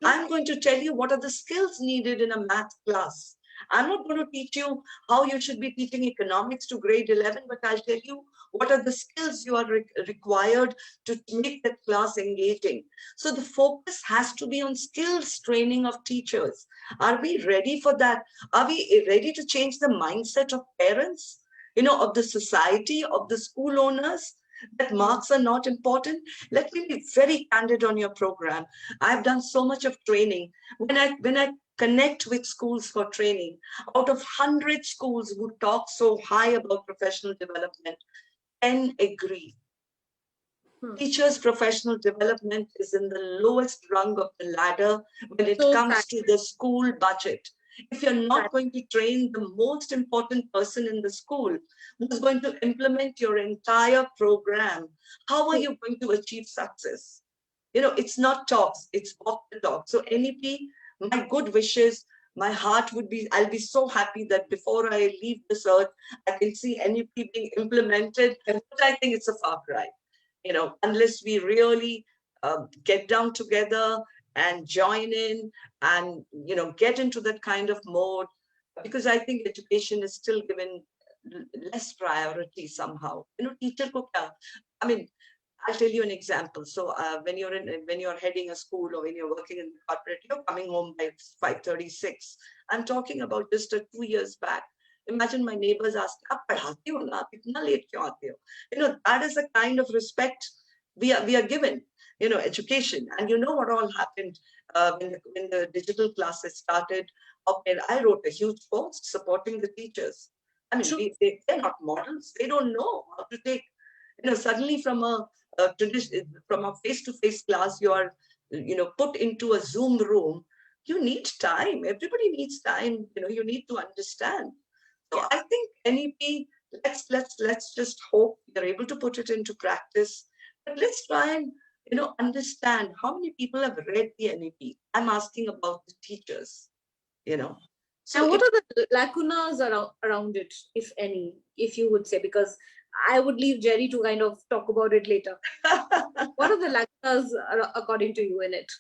I'm going to tell you what are the skills needed in a math class. I'm not going to teach you how you should be teaching economics to grade 11, but I'll tell you what are the skills you are required to make that class engaging. So the focus has to be on skills training of teachers. Are we ready for that? Are we ready to change the mindset of parents, of the society, of the school owners? That marks are not important. Let me be very candid on your program. I've done so much of training. When I connect with schools for training, out of 100 schools who talk so high about professional development, 10 agree. Teachers' professional development is in the lowest rung of the ladder when it comes to the school budget. If you're not going to train the most important person in the school who's going to implement your entire program, how are you going to achieve success? It's not talks, it's walk the talk. So NEP, my good wishes, my heart would be, I'll be so happy that before I leave this earth, I can see NEP being implemented. But I think it's a far cry, unless we really get down together and join in and, get into that kind of mode, because I think education is still given less priority somehow. Teacher ko kya? I mean, I'll tell you an example. So when you're heading a school or when you're working in the corporate, you're coming home by 5:36. I'm talking about just 2 years back. Imagine my neighbors ask, "Aap padhati ho na? Kitna late kyun aate ho?" That is the kind of respect we are given. Education, and you know what all happened when the digital classes started. Okay, I wrote a huge post supporting the teachers. I mean, True. they're not models. They don't know how to take, suddenly a tradition, from a face-to-face class, you are, put into a Zoom room. You need time. Everybody needs time. You need to understand. So I think NEP, let's just hope you're able to put it into practice. But let's try and, understand how many people have read the NEP. I'm asking about the teachers, So And what are the lacunas around it, if any, if you would say? Because I would leave Jerry to kind of talk about it later. What are the lacunas according to you in it?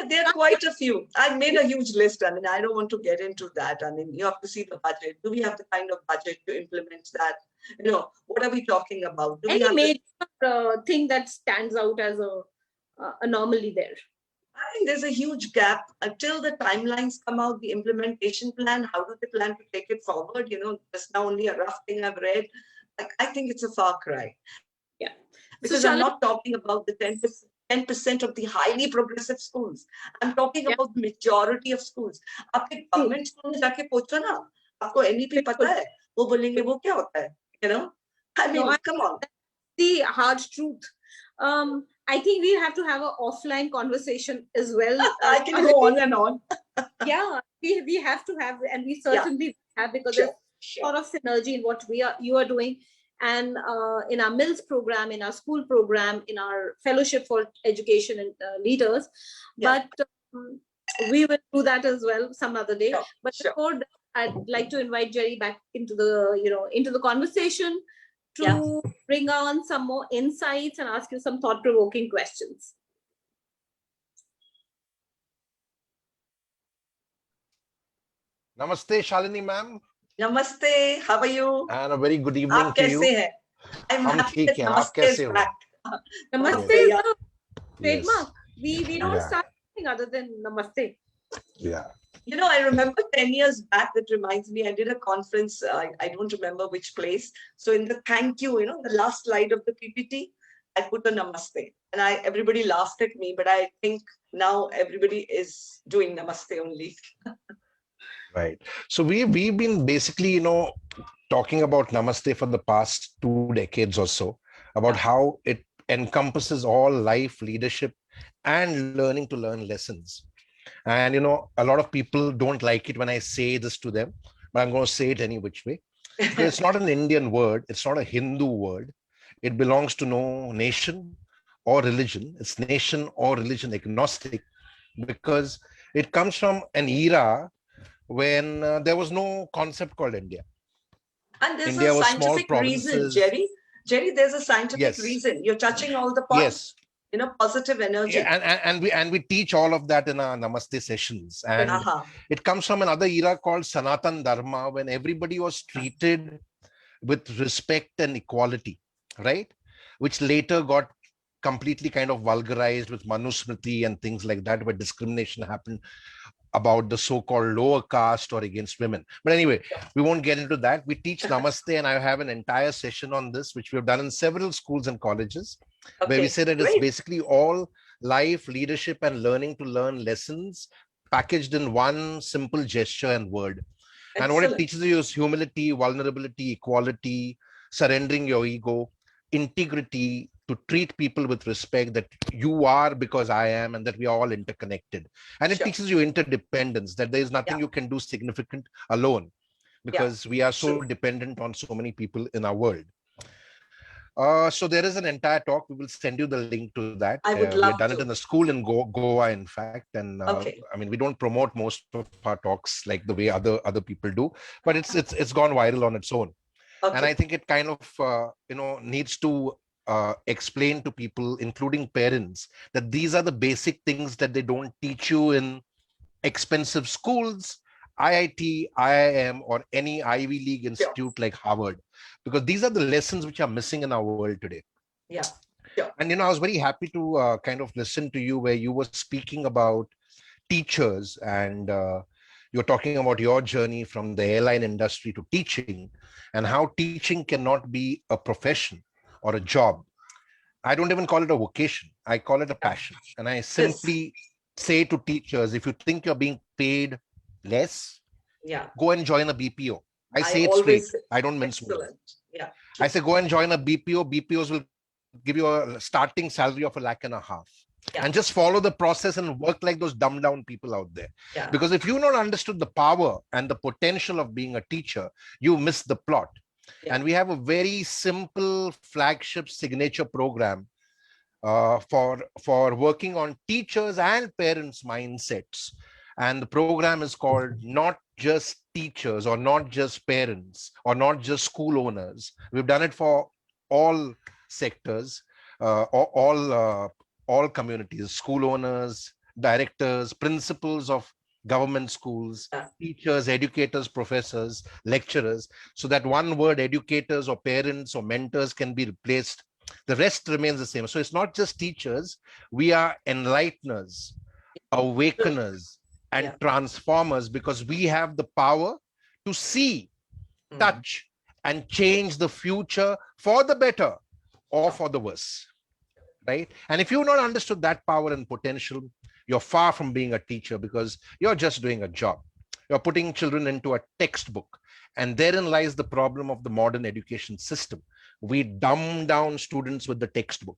there are quite a few. I made a huge list. I mean, I don't want to get into that. I mean, you have to see the budget. Do we have the kind of budget to implement that? What are we talking about? Do we Any have major thing that stands out as a anomaly there? I think there's a huge gap until the timelines come out, the implementation plan. How do they plan to take it forward? Just now only a rough thing I've read. I think it's a far cry. Yeah. Because So, I'm not talking about the 10% of the highly progressive schools. I'm talking about the majority of schools. आपके government school में जाके पूछो ना, आपको NEP पता है? वो बोलेंगे वो क्या होता है? I mean, no, come on. The hard truth. I think we have to have an offline conversation as well. I can go on and on. Yeah, we have to have, and we certainly have, because there's a lot of synergy in what you are doing, and in our mills program, in our school program, in our fellowship for education and leaders. But we will do that as well some other day. But before that, I'd like to invite Jerry back into the conversation to bring on some more insights and ask you some thought-provoking questions. Namaste, Shalini ma'am. Namaste, how are you? And a very good evening to you. Hai? I'm happy that Namaste is back. Namaste is the trademark. We don't start anything other than Namaste. Yeah. I remember 10 years back, that reminds me, I did a conference, I don't remember which place. So in the thank you, the last slide of the PPT, I put a Namaste. And everybody laughed at me, but I think now everybody is doing Namaste only. Right. So we've been basically, talking about Namaste for the past 2 decades or so, about how it encompasses all life, leadership, and learning to learn lessons. And, a lot of people don't like it when I say this to them, but I'm going to say it any which way. Because it's not an Indian word. It's not a Hindu word. It belongs to no nation or religion. It's nation or religion agnostic, because it comes from an era when there was no concept called India. And there's a scientific reason, Jerry. Jerry, there's a scientific reason. You're touching all the points. Positive energy. Yeah, and we teach all of that in our Namaste sessions. And it comes from another era called Sanatan Dharma, when everybody was treated with respect and equality, right? Which later got completely kind of vulgarized with Manusmriti and things like that, where discrimination happened about the so-called lower caste or against women. But anyway, we won't get into that. We teach Namaste, and I have an entire session on this, which we've done in several schools and colleges, where we say that it's basically all life, leadership, and learning to learn lessons packaged in one simple gesture and word. Excellent. And what it teaches you is humility, vulnerability, equality, surrendering your ego, integrity, to treat people with respect, that you are because I am, and that we are all interconnected. And it teaches you interdependence, that there is nothing you can do significant alone, because we are so dependent on so many people in our world. So there is an entire talk. We will send you the link to that. I would love we have done it in the school in Goa, in fact. And I mean, we don't promote most of our talks like the way other people do, but it's gone viral on its own. And I think it kind of needs to explain to people, including parents, that these are the basic things that they don't teach you in expensive schools, IIT, IIM, or any Ivy League institute like Harvard, because these are the lessons which are missing in our world today. Yeah. Sure. And, I was very happy to kind of listen to you where you were speaking about teachers and you're talking about your journey from the airline industry to teaching and how teaching cannot be a profession or a job. I don't even call it a vocation. I call it a passion. And I simply say to teachers, if you think you're being paid less, go and join a BPO. I say it straight. I don't mince words. Yeah. I say, go and join a BPO. BPOs will give you a starting salary of $1.5 lakh. And just follow the process and work like those dumbed down people out there. Because if you've not understood the power and the potential of being a teacher, you miss the plot. And we have a very simple flagship signature program for working on teachers and parents' mindsets. And the program is called Not Just Teachers or Not Just Parents or Not Just School Owners. We've done it for all sectors, all communities, school owners, directors, principals of government schools, teachers, educators, professors, lecturers, so that one word educators or parents or mentors can be replaced. The rest remains the same. So it's not just teachers. We are enlighteners, awakeners, and transformers because we have the power to see, touch, and change the future for the better or for the worse. Right? And if you've not understood that power and potential, you're far from being a teacher because you're just doing a job. You're putting children into a textbook. And therein lies the problem of the modern education system. We dumb down students with the textbook.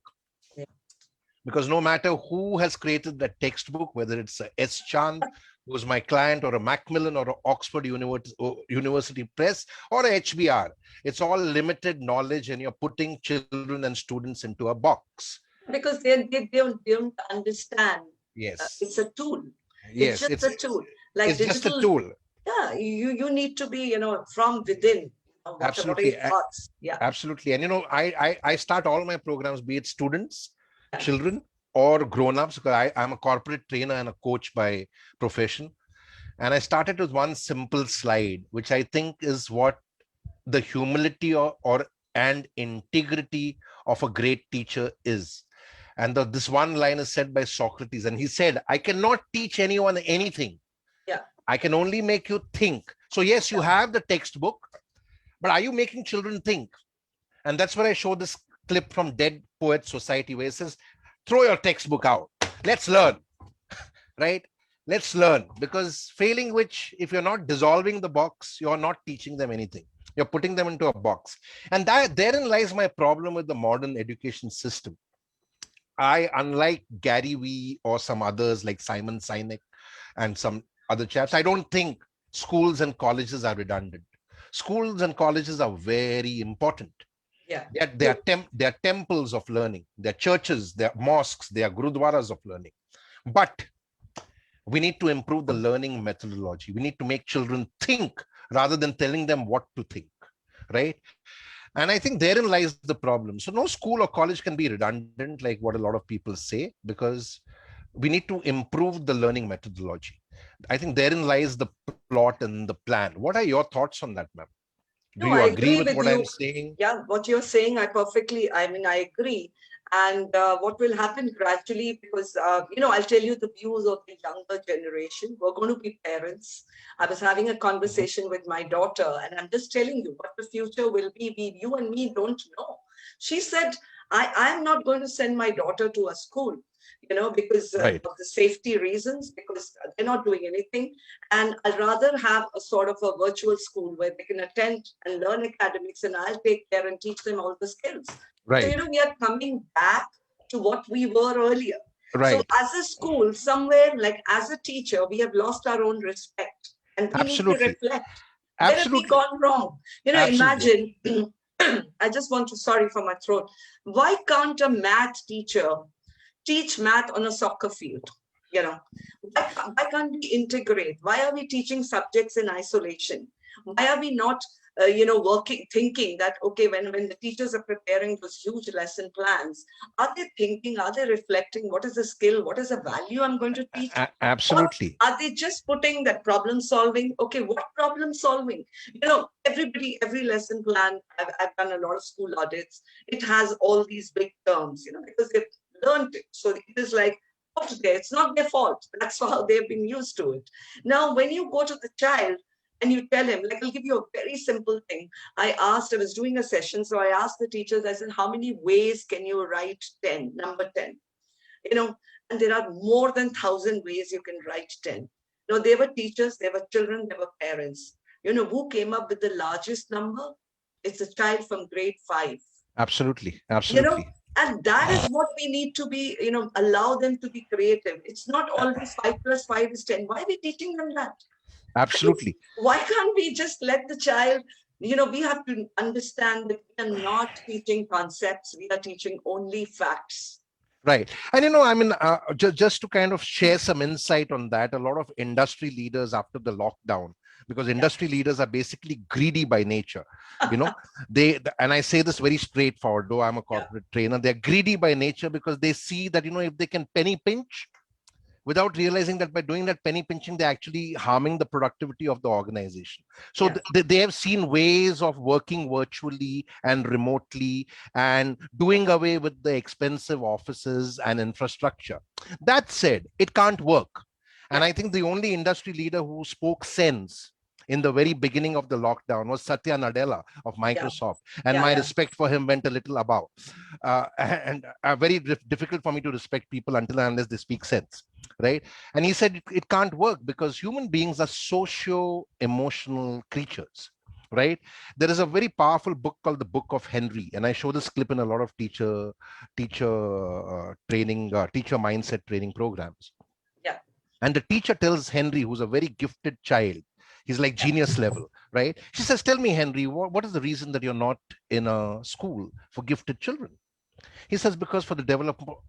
Because no matter who has created that textbook, whether it's a S. Chand, who's my client, or a Macmillan, or an Oxford University Press, or a HBR, it's all limited knowledge and you're putting children and students into a box. Because they don't understand. Yes. It's a tool. Yes. It's just a tool. Like it's digital, just a tool. Yeah, you need to be, from within. Absolutely. Yeah. Absolutely. And, I start all my programs, be it students, children, or grown-ups, because I'm a corporate trainer and a coach by profession. And I started with one simple slide, which I think is what the humility and integrity of a great teacher is. And this one line is said by Socrates, and he said, I cannot teach anyone anything. I can only make you think. So yes, you have the textbook, but are you making children think? And that's where I show this clip from Dead Poets Society, where it says, throw your textbook out. Let's learn, right? Let's learn, because failing which, if you're not dissolving the box, you're not teaching them anything. You're putting them into a box. And therein lies my problem with the modern education system. Unlike Gary Vee or some others like Simon Sinek and some other chaps, I don't think schools and colleges are redundant. Schools and colleges are very important. They are temples of learning. They're churches, they're mosques, they are gurudwaras of learning. But we need to improve the learning methodology. We need to make children think rather than telling them what to think, right? And I think therein lies the problem. So no school or college can be redundant, like what a lot of people say, because we need to improve the learning methodology. I think therein lies the plot and the plan. What are your thoughts on that, ma'am? Do you agree with what I'm saying? Yeah, what you're saying, I agree. And what will happen gradually, because, I'll tell you the views of the younger generation. We're going to be parents. I was having a conversation with my daughter, and I'm just telling you what the future will be. You and me don't know. She said, I'm not going to send my daughter to a school, because of the safety reasons, because they're not doing anything. And I'd rather have a sort of a virtual school where they can attend and learn academics, and I'll take care and teach them all the skills. Right. So, we are coming back to what we were earlier. Right. So as a school, somewhere, like as a teacher, we have lost our own respect, and we need to reflect. Where have we gone wrong? Imagine, I just want to, sorry for my throat. Why can't a math teacher teach math on a soccer field? Why can't we integrate? Why are we teaching subjects in isolation? Why are we not thinking that, okay, when the teachers are preparing those huge lesson plans, are they thinking, are they reflecting, what is the skill, what is the value I'm going to teach? Absolutely. Or are they just putting that problem solving? Okay, what problem solving? Every lesson plan, I've done a lot of school audits. It has all these big terms, because they've learned it. So it is like, it's not their fault. That's how they've been used to it. Now, when you go to the child, and you tell him, like, I'll give you a very simple thing. I was doing a session, so I asked the teachers, I said, how many ways can you write 10, number 10? And there are more than 1,000 ways you can write 10. They were teachers, they were children, they were parents. Who came up with the largest number? It's a child from grade 5. Absolutely. And that is what we need to be, allow them to be creative. It's not always 5 plus 5 is 10. Why are we teaching them that? Absolutely. Why can't we just let the child, we have to understand that we are not teaching concepts, we are teaching only facts. Right. And, just to kind of share some insight on that, a lot of industry leaders after the lockdown, because industry leaders are basically greedy by nature, and I say this very straightforward, though I'm a corporate trainer, they're greedy by nature because they see that, if they can penny pinch, without realizing that by doing that penny pinching, they're actually harming the productivity of the organization. So they have seen ways of working virtually and remotely and doing away with the expensive offices and infrastructure. That said, it can't work. And I think the only industry leader who spoke sense in the very beginning of the lockdown was Satya Nadella of Microsoft. And my respect for him went a little above. And very difficult for me to respect people until and unless they speak sense, right? And he said it can't work because human beings are socio-emotional creatures, right? There is a very powerful book called the Book of Henry. And I show this clip in a lot of teacher mindset training programs. Yeah. And the teacher tells Henry, who's a very gifted child, he's like genius level, right? She says, tell me, Henry, what is the reason that you're not in a school for gifted children? He says, because for the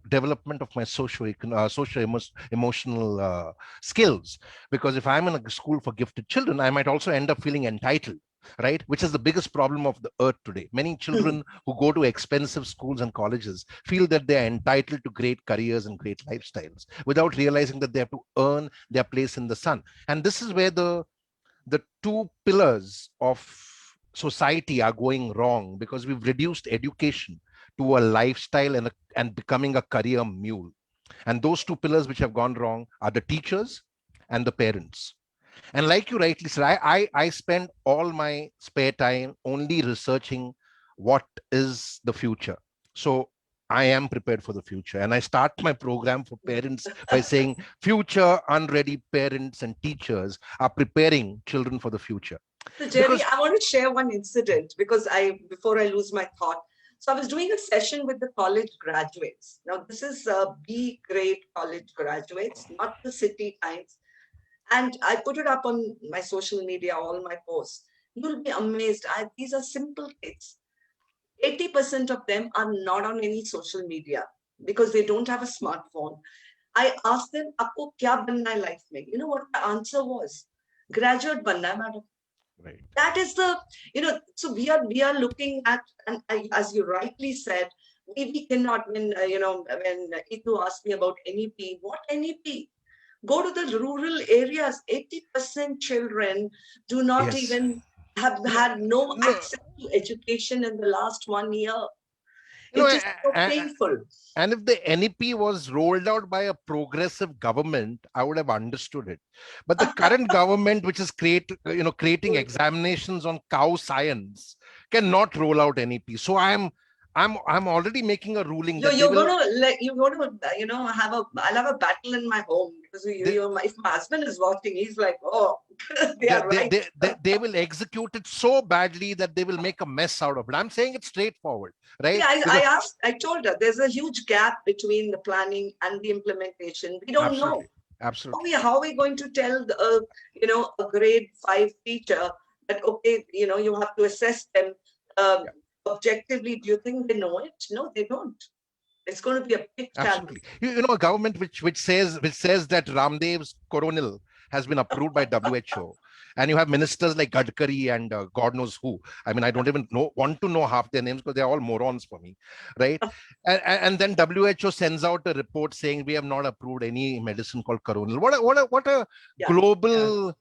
development of my socio-emotional skills. Because if I'm in a school for gifted children, I might also end up feeling entitled, right? Which is the biggest problem of the earth today. Many children who go to expensive schools and colleges feel that they're entitled to great careers and great lifestyles without realizing that they have to earn their place in the sun. And this is where the two pillars of society are going wrong, because we've reduced education to a lifestyle and becoming a career mule. And those two pillars which have gone wrong are the teachers and the parents. And like you rightly said, I spend all my spare time only researching what is the future. So I am prepared for the future. And I start my program for parents by saying future unready parents and teachers are preparing children for the future. So Jerry, I want to share one incident before I lose my thought. So I was doing a session with the college graduates. Now this is B grade college graduates, not the city times. And I put it up on my social media, all my posts. You'll be amazed. These are simple kids. 80% of them are not on any social media because they don't have a smartphone. I asked them, "Aapko kya banna hai life mein?" You know what the answer was? Graduate banna hai, madam. Right. That is so we are looking at, and as you rightly said, we cannot, when Itu asked me about NEP, what NEP? Go to the rural areas. 80% children do not even have had no access to education in the last 1 year. It is so painful. And if the NEP was rolled out by a progressive government, I would have understood it. But the current government, which is creating examinations on cow science, cannot roll out NEP. So I'm already making a ruling. That you're going to I'll have a battle in my home because if my husband is watching, he's like, oh, they will execute it so badly that they will make a mess out of it. I'm saying it straightforward, right? Yeah, I told her there's a huge gap between the planning and the implementation. We don't know. Absolutely. How are we going to tell a grade 5 teacher that, okay, you have to assess them objectively? Do you think they know it? No, they don't. It's going to be a big challenge. A government which says that Ramdev's coronal has been approved by WHO. And you have ministers like Gadkari and God knows who. I mean, I don't even want to know half their names because they're all morons for me, right? And then WHO sends out a report saying we have not approved any medicine called Coronal. What a global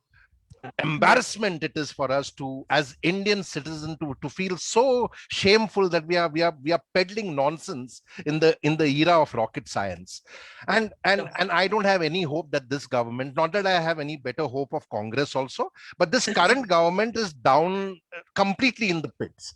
embarrassment it is for us to, as Indian citizens, to feel so shameful that we are peddling nonsense in the era of rocket science. And I don't have any hope that this government, not that I have any better hope of Congress also, but this current government is down completely in the pits.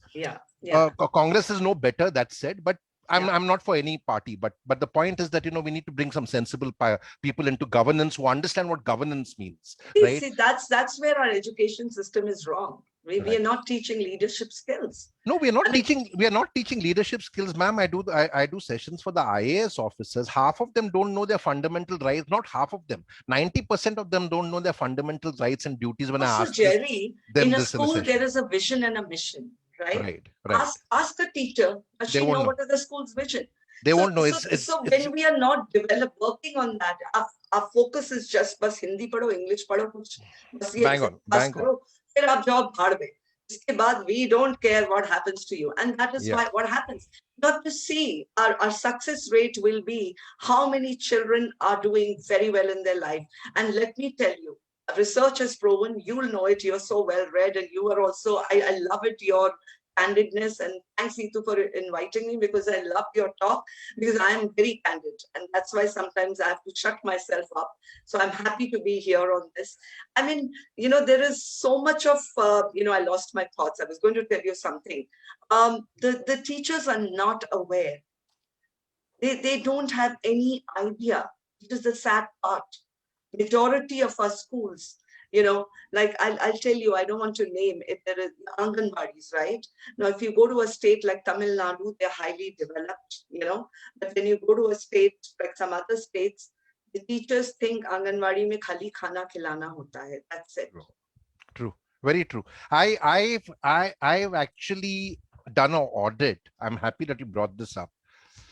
Congress is no better, that said, but I'm not for any party, but the point is that we need to bring some sensible people into governance who understand what governance means. Right? See, that's where our education system is wrong. We are not teaching leadership skills. No, we are not teaching. We are not teaching leadership skills, ma'am. I do sessions for the IAS officers. Half of them don't know their fundamental rights. Not half of them. 90% of them don't know their fundamental rights and duties. When I ask Jerry, in a school there is a vision and a mission. Right. Ask a teacher. Does she know what is the school's vision? They won't know. So when we are not working on that, our focus is just bas Hindi padho, English padho, bang on. Fir aap job bhaad mein. Iske baad we don't care what happens to you, and that is why what happens. Not to see our success rate will be how many children are doing very well in their life. And let me tell you, research has proven, you'll know it, you're so well read, and you are also, I love it, your candidness, and thanks Itu for inviting me, because I love your talk, because I am very candid, and that's why sometimes I have to shut myself up. So I'm happy to be here on this. I mean, there is so much of, I lost my thoughts. I was going to tell you something. The teachers are not aware. They don't have any idea. It is the sad part. Majority of our schools, like I'll tell you, I don't want to name it. There is Anganwadis, right? Now, if you go to a state like Tamil Nadu, they're highly developed, but when you go to a state like some other states, the teachers think Anganwadi mein khali khana khilana hota hai. That's it. True. Very true. I've actually done an audit. I'm happy that you brought this up.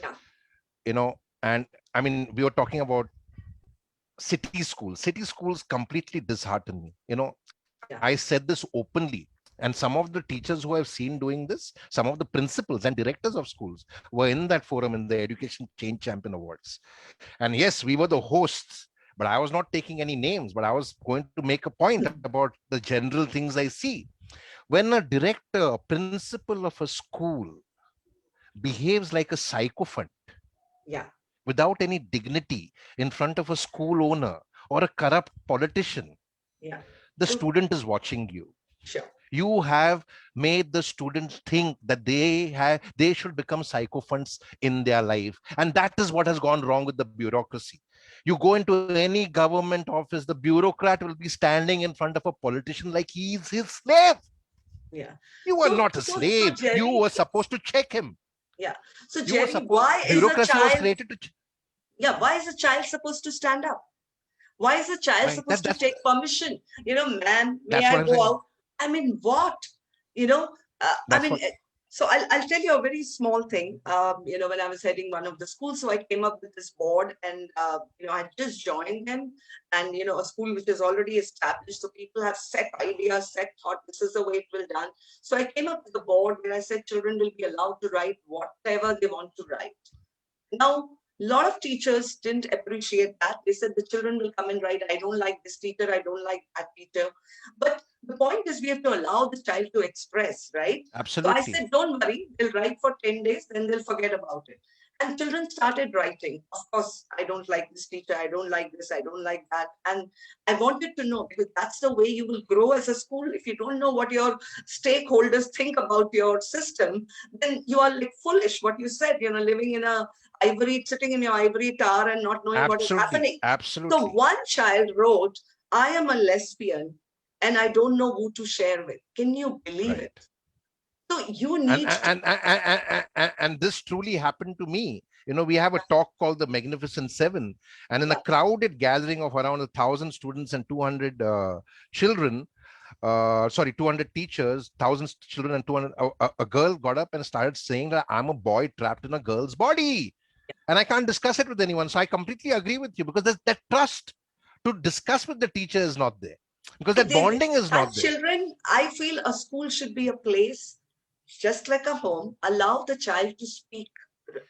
Yeah. And I mean, we were talking about city schools completely dishearten me. I said this openly, and some of the teachers who I've seen doing this, some of the principals and directors of schools were in that forum in the Education Change Champion Awards. And yes, we were the hosts, but I was not taking any names, but I was going to make a point about the general things I see. When a director, a principal of a school behaves like a sycophant, without any dignity in front of a school owner or a corrupt politician, the student is watching you. Sure. You have made the students think that they should become sycophants in their life. And that is what has gone wrong with the bureaucracy. You go into any government office, the bureaucrat will be standing in front of a politician like he's his slave. Yeah. You are not a slave. Jerry, you were supposed to check him. Yeah. So Jerry, why is a child supposed to stand up? Why is a child supposed to take permission? Ma'am, may I go out? I mean, what? So I'll tell you a very small thing. When I was heading one of the schools, so I came up with this board, and I just joined them, and a school which is already established, so people have set ideas, set thought. This is the way it will be done. So I came up with the board where I said children will be allowed to write whatever they want to write. Now, a lot of teachers didn't appreciate that. They said the children will come and write, I don't like this teacher, I don't like that teacher. But the point is we have to allow the child to express, right? Absolutely. So I said, don't worry, they'll write for 10 days, then they'll forget about it. And children started writing. Of course, I don't like this teacher, I don't like this, I don't like that. And I wanted to know, because that's the way you will grow as a school. If you don't know what your stakeholders think about your system, then you are like foolish, what you said, living in sitting in your ivory tower and not knowing what is happening. Absolutely. So one child wrote, I am a lesbian and I don't know who to share with. Can you believe it? So you need and this truly happened to me. We have a talk called the Magnificent Seven, and in a crowded gathering of around 1,000 students and 200 children, 200 teachers, 1,000 children and 200, a girl got up and started saying that I'm a boy trapped in a girl's body. And I can't discuss it with anyone. So I completely agree with you, because there's that trust to discuss with the teacher is not there. because that bonding is not there. Children, I feel a school should be a place just like a home. Allow the child to speak.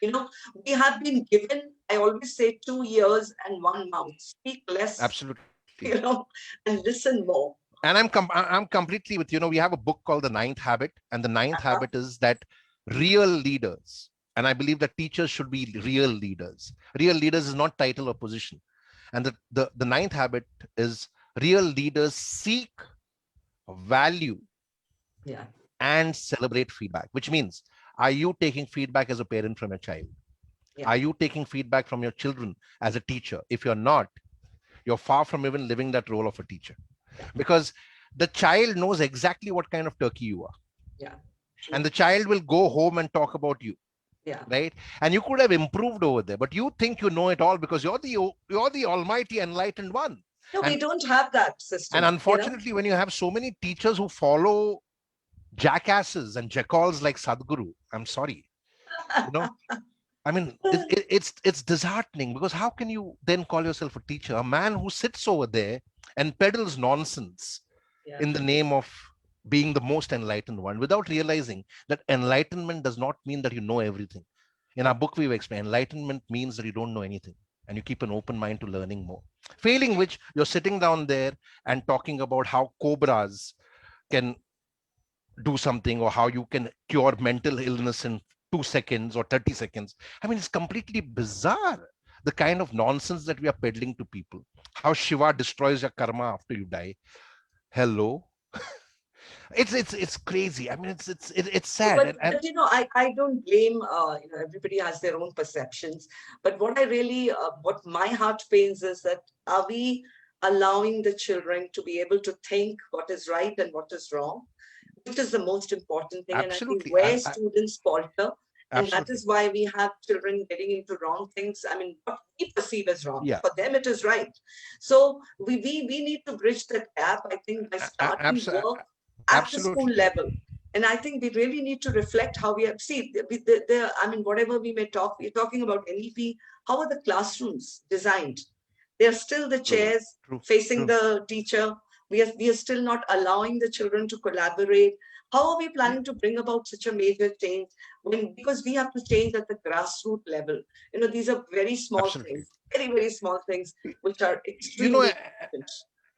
You know, we have been given, I always say, 2 ears and 1 mouth. Speak less, Absolutely. you know, and listen more. And I'm completely with, we have a book called The Ninth Habit, and the ninth habit is that real leaders, and I believe that teachers should be real leaders. Real leaders is not title or position. And the ninth habit is real leaders seek, value, and celebrate feedback, which means, are you taking feedback as a parent from a child? Are you taking feedback from your children as a teacher? If you're not, you're far from even living that role of a teacher, because the child knows exactly what kind of turkey you are. And the child will go home and talk about you. Right. And you could have improved over there, but you think you know it all because you're the almighty enlightened one. No, we don't have that system. And unfortunately, when you have so many teachers who follow jackasses and jackalls like Sadhguru, I'm sorry, I mean, it's disheartening, because how can you then call yourself a teacher? A man who sits over there and peddles nonsense in the name of being the most enlightened one, without realizing that enlightenment does not mean that you know everything. In our book, we've explained enlightenment means that you don't know anything and you keep an open mind to learning more. Failing which, you're sitting down there and talking about how cobras can do something, or how you can cure mental illness in 2 seconds or 30 seconds. I mean, it's completely bizarre, the kind of nonsense that we are peddling to people. How Shiva destroys your karma after you die. Hello. It's crazy. I mean, it's sad. But I don't blame, everybody has their own perceptions. But what I really, what my heart pains is that, are we allowing the children to be able to think what is right and what is wrong, which is the most important thing. Absolutely. And I think where students falter, and Absolutely. that is why we have children getting into wrong things. I mean, what we perceive as wrong, for them it is right. So we need to bridge that gap, I think, by starting work at the school level. And I think we really need to reflect how we have, I mean, whatever we may talk, we're talking about NEP, how are the classrooms designed? They're still the chairs facing the teacher. We are still not allowing the children to collaborate. How are we planning to bring about such a major change because we have to change at the grassroots level? These are very small things, very, very small things, which are extremely important.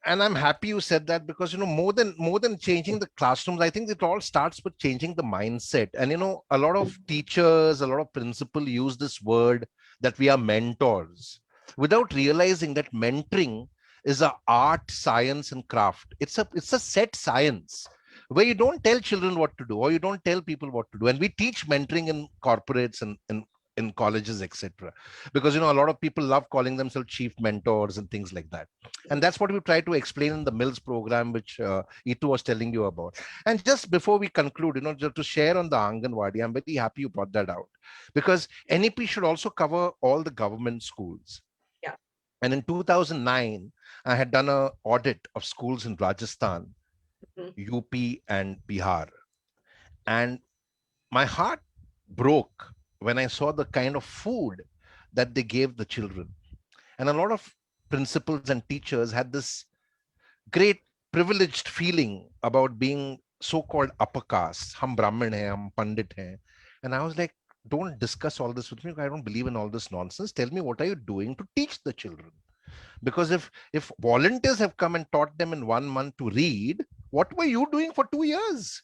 And I'm happy you said that, because, more than changing the classrooms, I think it all starts with changing the mindset. And, a lot of teachers, a lot of principals use this word that we are mentors, without realizing that mentoring is an art, science, and craft. It's a set science where you don't tell children what to do, or you don't tell people what to do. And we teach mentoring in corporates and in colleges, etc. Because, a lot of people love calling themselves chief mentors and things like that. And that's what we try to explain in the Mills program, which Itu was telling you about. And just before we conclude, just to share on the Anganwadi, I'm very happy you brought that out, because NEP should also cover all the government schools. And in 2009, I had done an audit of schools in Rajasthan, UP, and Bihar. And my heart broke when I saw the kind of food that they gave the children. And a lot of principals and teachers had this great privileged feeling about being so-called upper caste. Hum Brahmin hai, hum Pandit hai. And I was like, don't discuss all this with me. I don't believe in all this nonsense. Tell me, what are you doing to teach the children? Because if volunteers have come and taught them in 1 month to read, what were you doing for 2 years?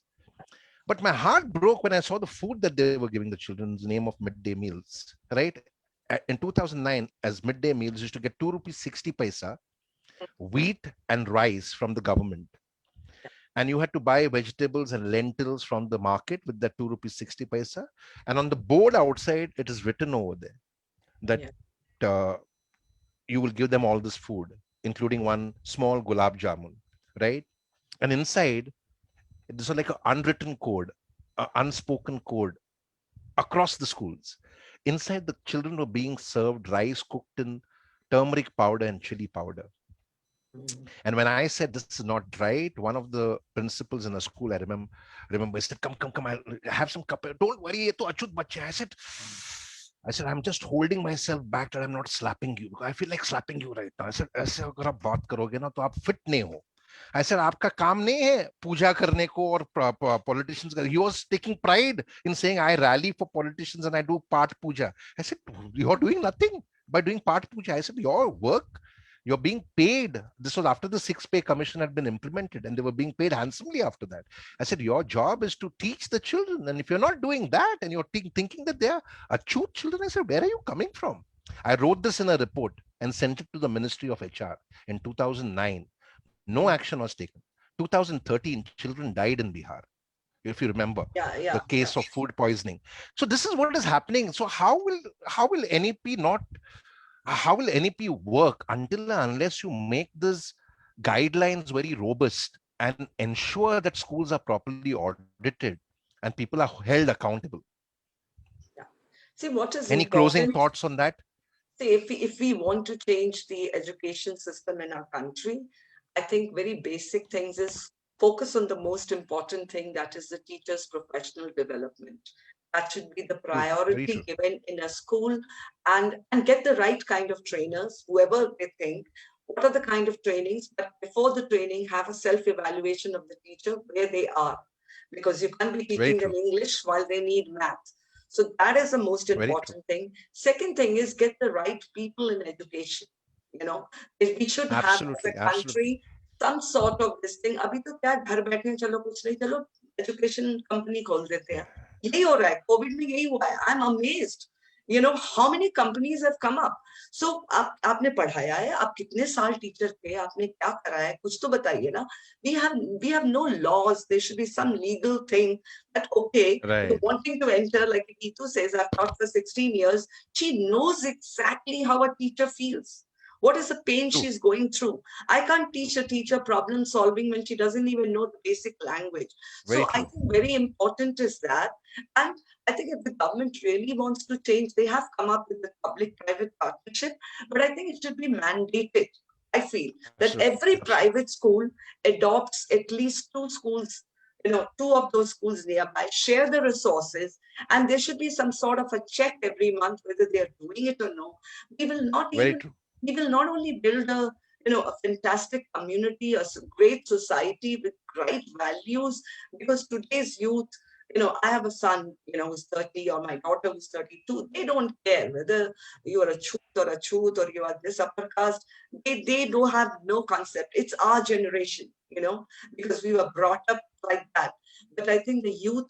But my heart broke when I saw the food that they were giving the children in the name of midday meals, right? In 2009, as midday meals used to get 2 rupees 60 paisa, wheat and rice from the government. And you had to buy vegetables and lentils from the market with that 2 rupees 60 paisa. And on the board outside, it is written over there that you will give them all this food, including one small gulab jamun, right? And inside, this is like an unwritten code, an unspoken code across the schools. Inside, the children were being served rice cooked in turmeric powder and chili powder. And when I said this is not right, one of the principals in a school, I remember, said, come, I'll have some cup. Don't worry, ye to achut bachche. I said, I'm just holding myself back that I'm not slapping you. I feel like slapping you right now. I said, aise agar aap baat karoge na, to aap fit nahi ho. I said, "Aapka kaam nahi hai puja karne ko aur politicians." He was taking pride in saying, "I rally for politicians and I do part puja." I said, "You're doing nothing by doing part puja." I said, "Your work, you're being paid." This was after the 6 pay commission had been implemented and they were being paid handsomely after that. I said, "Your job is to teach the children. And if you're not doing that and you're thinking that they are achute children," I said, "where are you coming from?" I wrote this in a report and sent it to the Ministry of HR in 2009. No action was taken. 2013, children died in Bihar, if you remember the case of food poisoning. So this is what is happening. So how will NEP not how will NEP work until and unless you make these guidelines very robust and ensure that schools are properly audited and people are held accountable? Yeah. See, what is Any closing important? thoughts on that? See, if we want to change the education system in our country, I think very basic things is focus on the most important thing, that is the teacher's professional development. That should be the True, very priority true. given in a school, and get the right kind of trainers, whoever they think. What are the kind of trainings? But before the training, have a self-evaluation of the teacher where they are, because you can't be Very teaching them true. English while they need math. So that is the most Very true. important thing. Second thing is get the right people in education. You know, we should have as Absolutely, a absolutely. country some sort of this thing. अभी तो क्या घर बैठे हैं, चलो कुछ नहीं, चलो education company खोल देते हैं. यही हो रहा है, कोविड में यही हुआ है. I'm amazed. You know how many companies have come up. So आपने पढ़ाया है, आप कितने साल टीचर थे, आपने क्या करा है, कुछ तो बताइए ना. We have no laws. There should be some legal thing that okay, Right. you're wanting to enter, like Itu says, I've taught for 16 years. She knows exactly how a teacher feels. What is the pain True. she's going through? I can't teach a teacher problem solving when she doesn't even know the basic language. Very So I true. think very important is that. And I think if the government really wants to change, they have come up with the public-private partnership, but I think it should be mandated. I feel that Absolutely. every Absolutely. private school adopts at least 2 schools, you know, 2 of those schools nearby, share the resources, and there should be some sort of a check every month whether they're doing it or no. We will not Very even, true. we will not only build a, you know, a fantastic community, a great society with great values, because today's youth, you know, I have a son, you know, who's 30, or my daughter who's 32. They don't care whether you are a chut or you are this upper caste. They don't have no concept. It's our generation, you know, because we were brought up like that. But I think the youth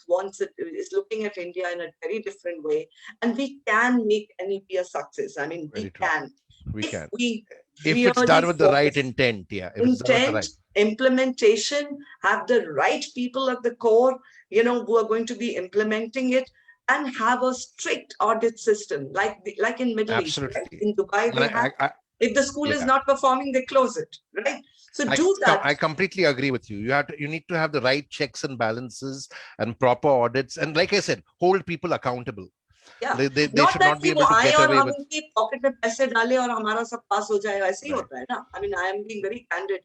is looking at India in a very different way, and we can make NEP a success. I mean, Very we true. can. We If can. we If it's really done with the right focus. intent, yeah. If it's done with the Intent, right. implementation, have the right people at the core, you know, who are going to be implementing it, and have a strict audit system, like in Middle East, right? Absolutely. In Dubai, And they have, if the school is yeah. not performing, they close it, right? So do that. I completely agree with you. You need to have the right checks and balances and proper audits. And like I said, hold people accountable. Yeah. They Not should that not be कि वो able to आए get और away हम with. उनकी pocket में पैसे डालें और हमारा सब पास हो जाए, ऐसे ही Right. होता है ना. I mean, I am being very candid.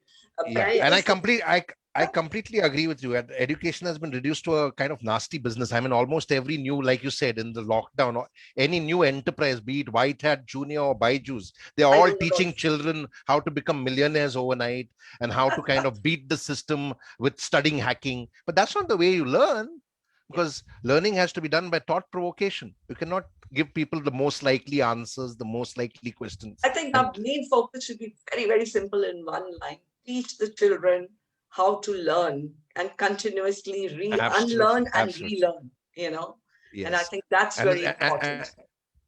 Yeah, and I completely agree with you. Education has been reduced to a kind of nasty business. I mean, almost every new, like you said, in the lockdown, or any new enterprise, be it White Hat Junior or Byju's, they are all teaching children how to become millionaires overnight and how to kind of beat the system with studying hacking. But that's not the way you learn, because learning has to be done by thought provocation. You cannot give people the most likely answers, the most likely questions. I think our main focus should be very, very simple in one line. Teach the children how to learn and continuously unlearn and relearn, you know. Yes. And I think that's very important.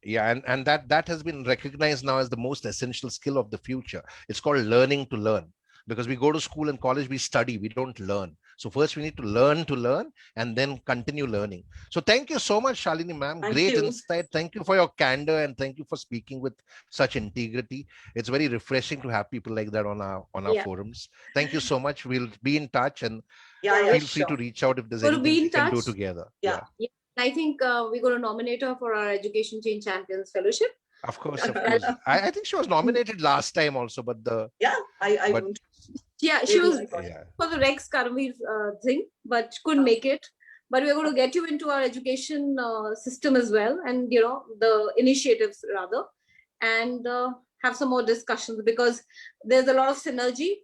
Yeah, and that has been recognized now as the most essential skill of the future. It's called learning to learn, because we go to school and college, we study, we don't learn. So first we need to learn and then continue learning. So thank you so much, Shalini ma'am. Great insight. Thank you for your candor and thank you for speaking with such integrity. It's very refreshing to have people like that on our forums. Thank you so much. We'll be in touch, and feel free to reach out if there's anything we can do together. Yeah. I think we're going to nominate her for our Education Change Champions Fellowship. Of course, of course. I think she was nominated last time also, but she was for the Rex Karamveer thing, but couldn't make it. But we're going to get you into our education system as well, and you know, the initiatives rather, and have some more discussions, because there's a lot of synergy,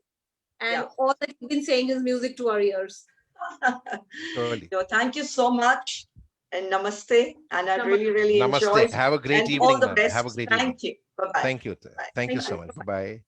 And all that you've been saying is music to our ears. Surely. Thank you so much. And namaste. And I really Namaste. enjoyed. Have a great and evening, all the ma'am. best. Have a great Thank evening. you. Bye-bye. Thank you. Bye. Thank you Thank so you. much. Bye-bye.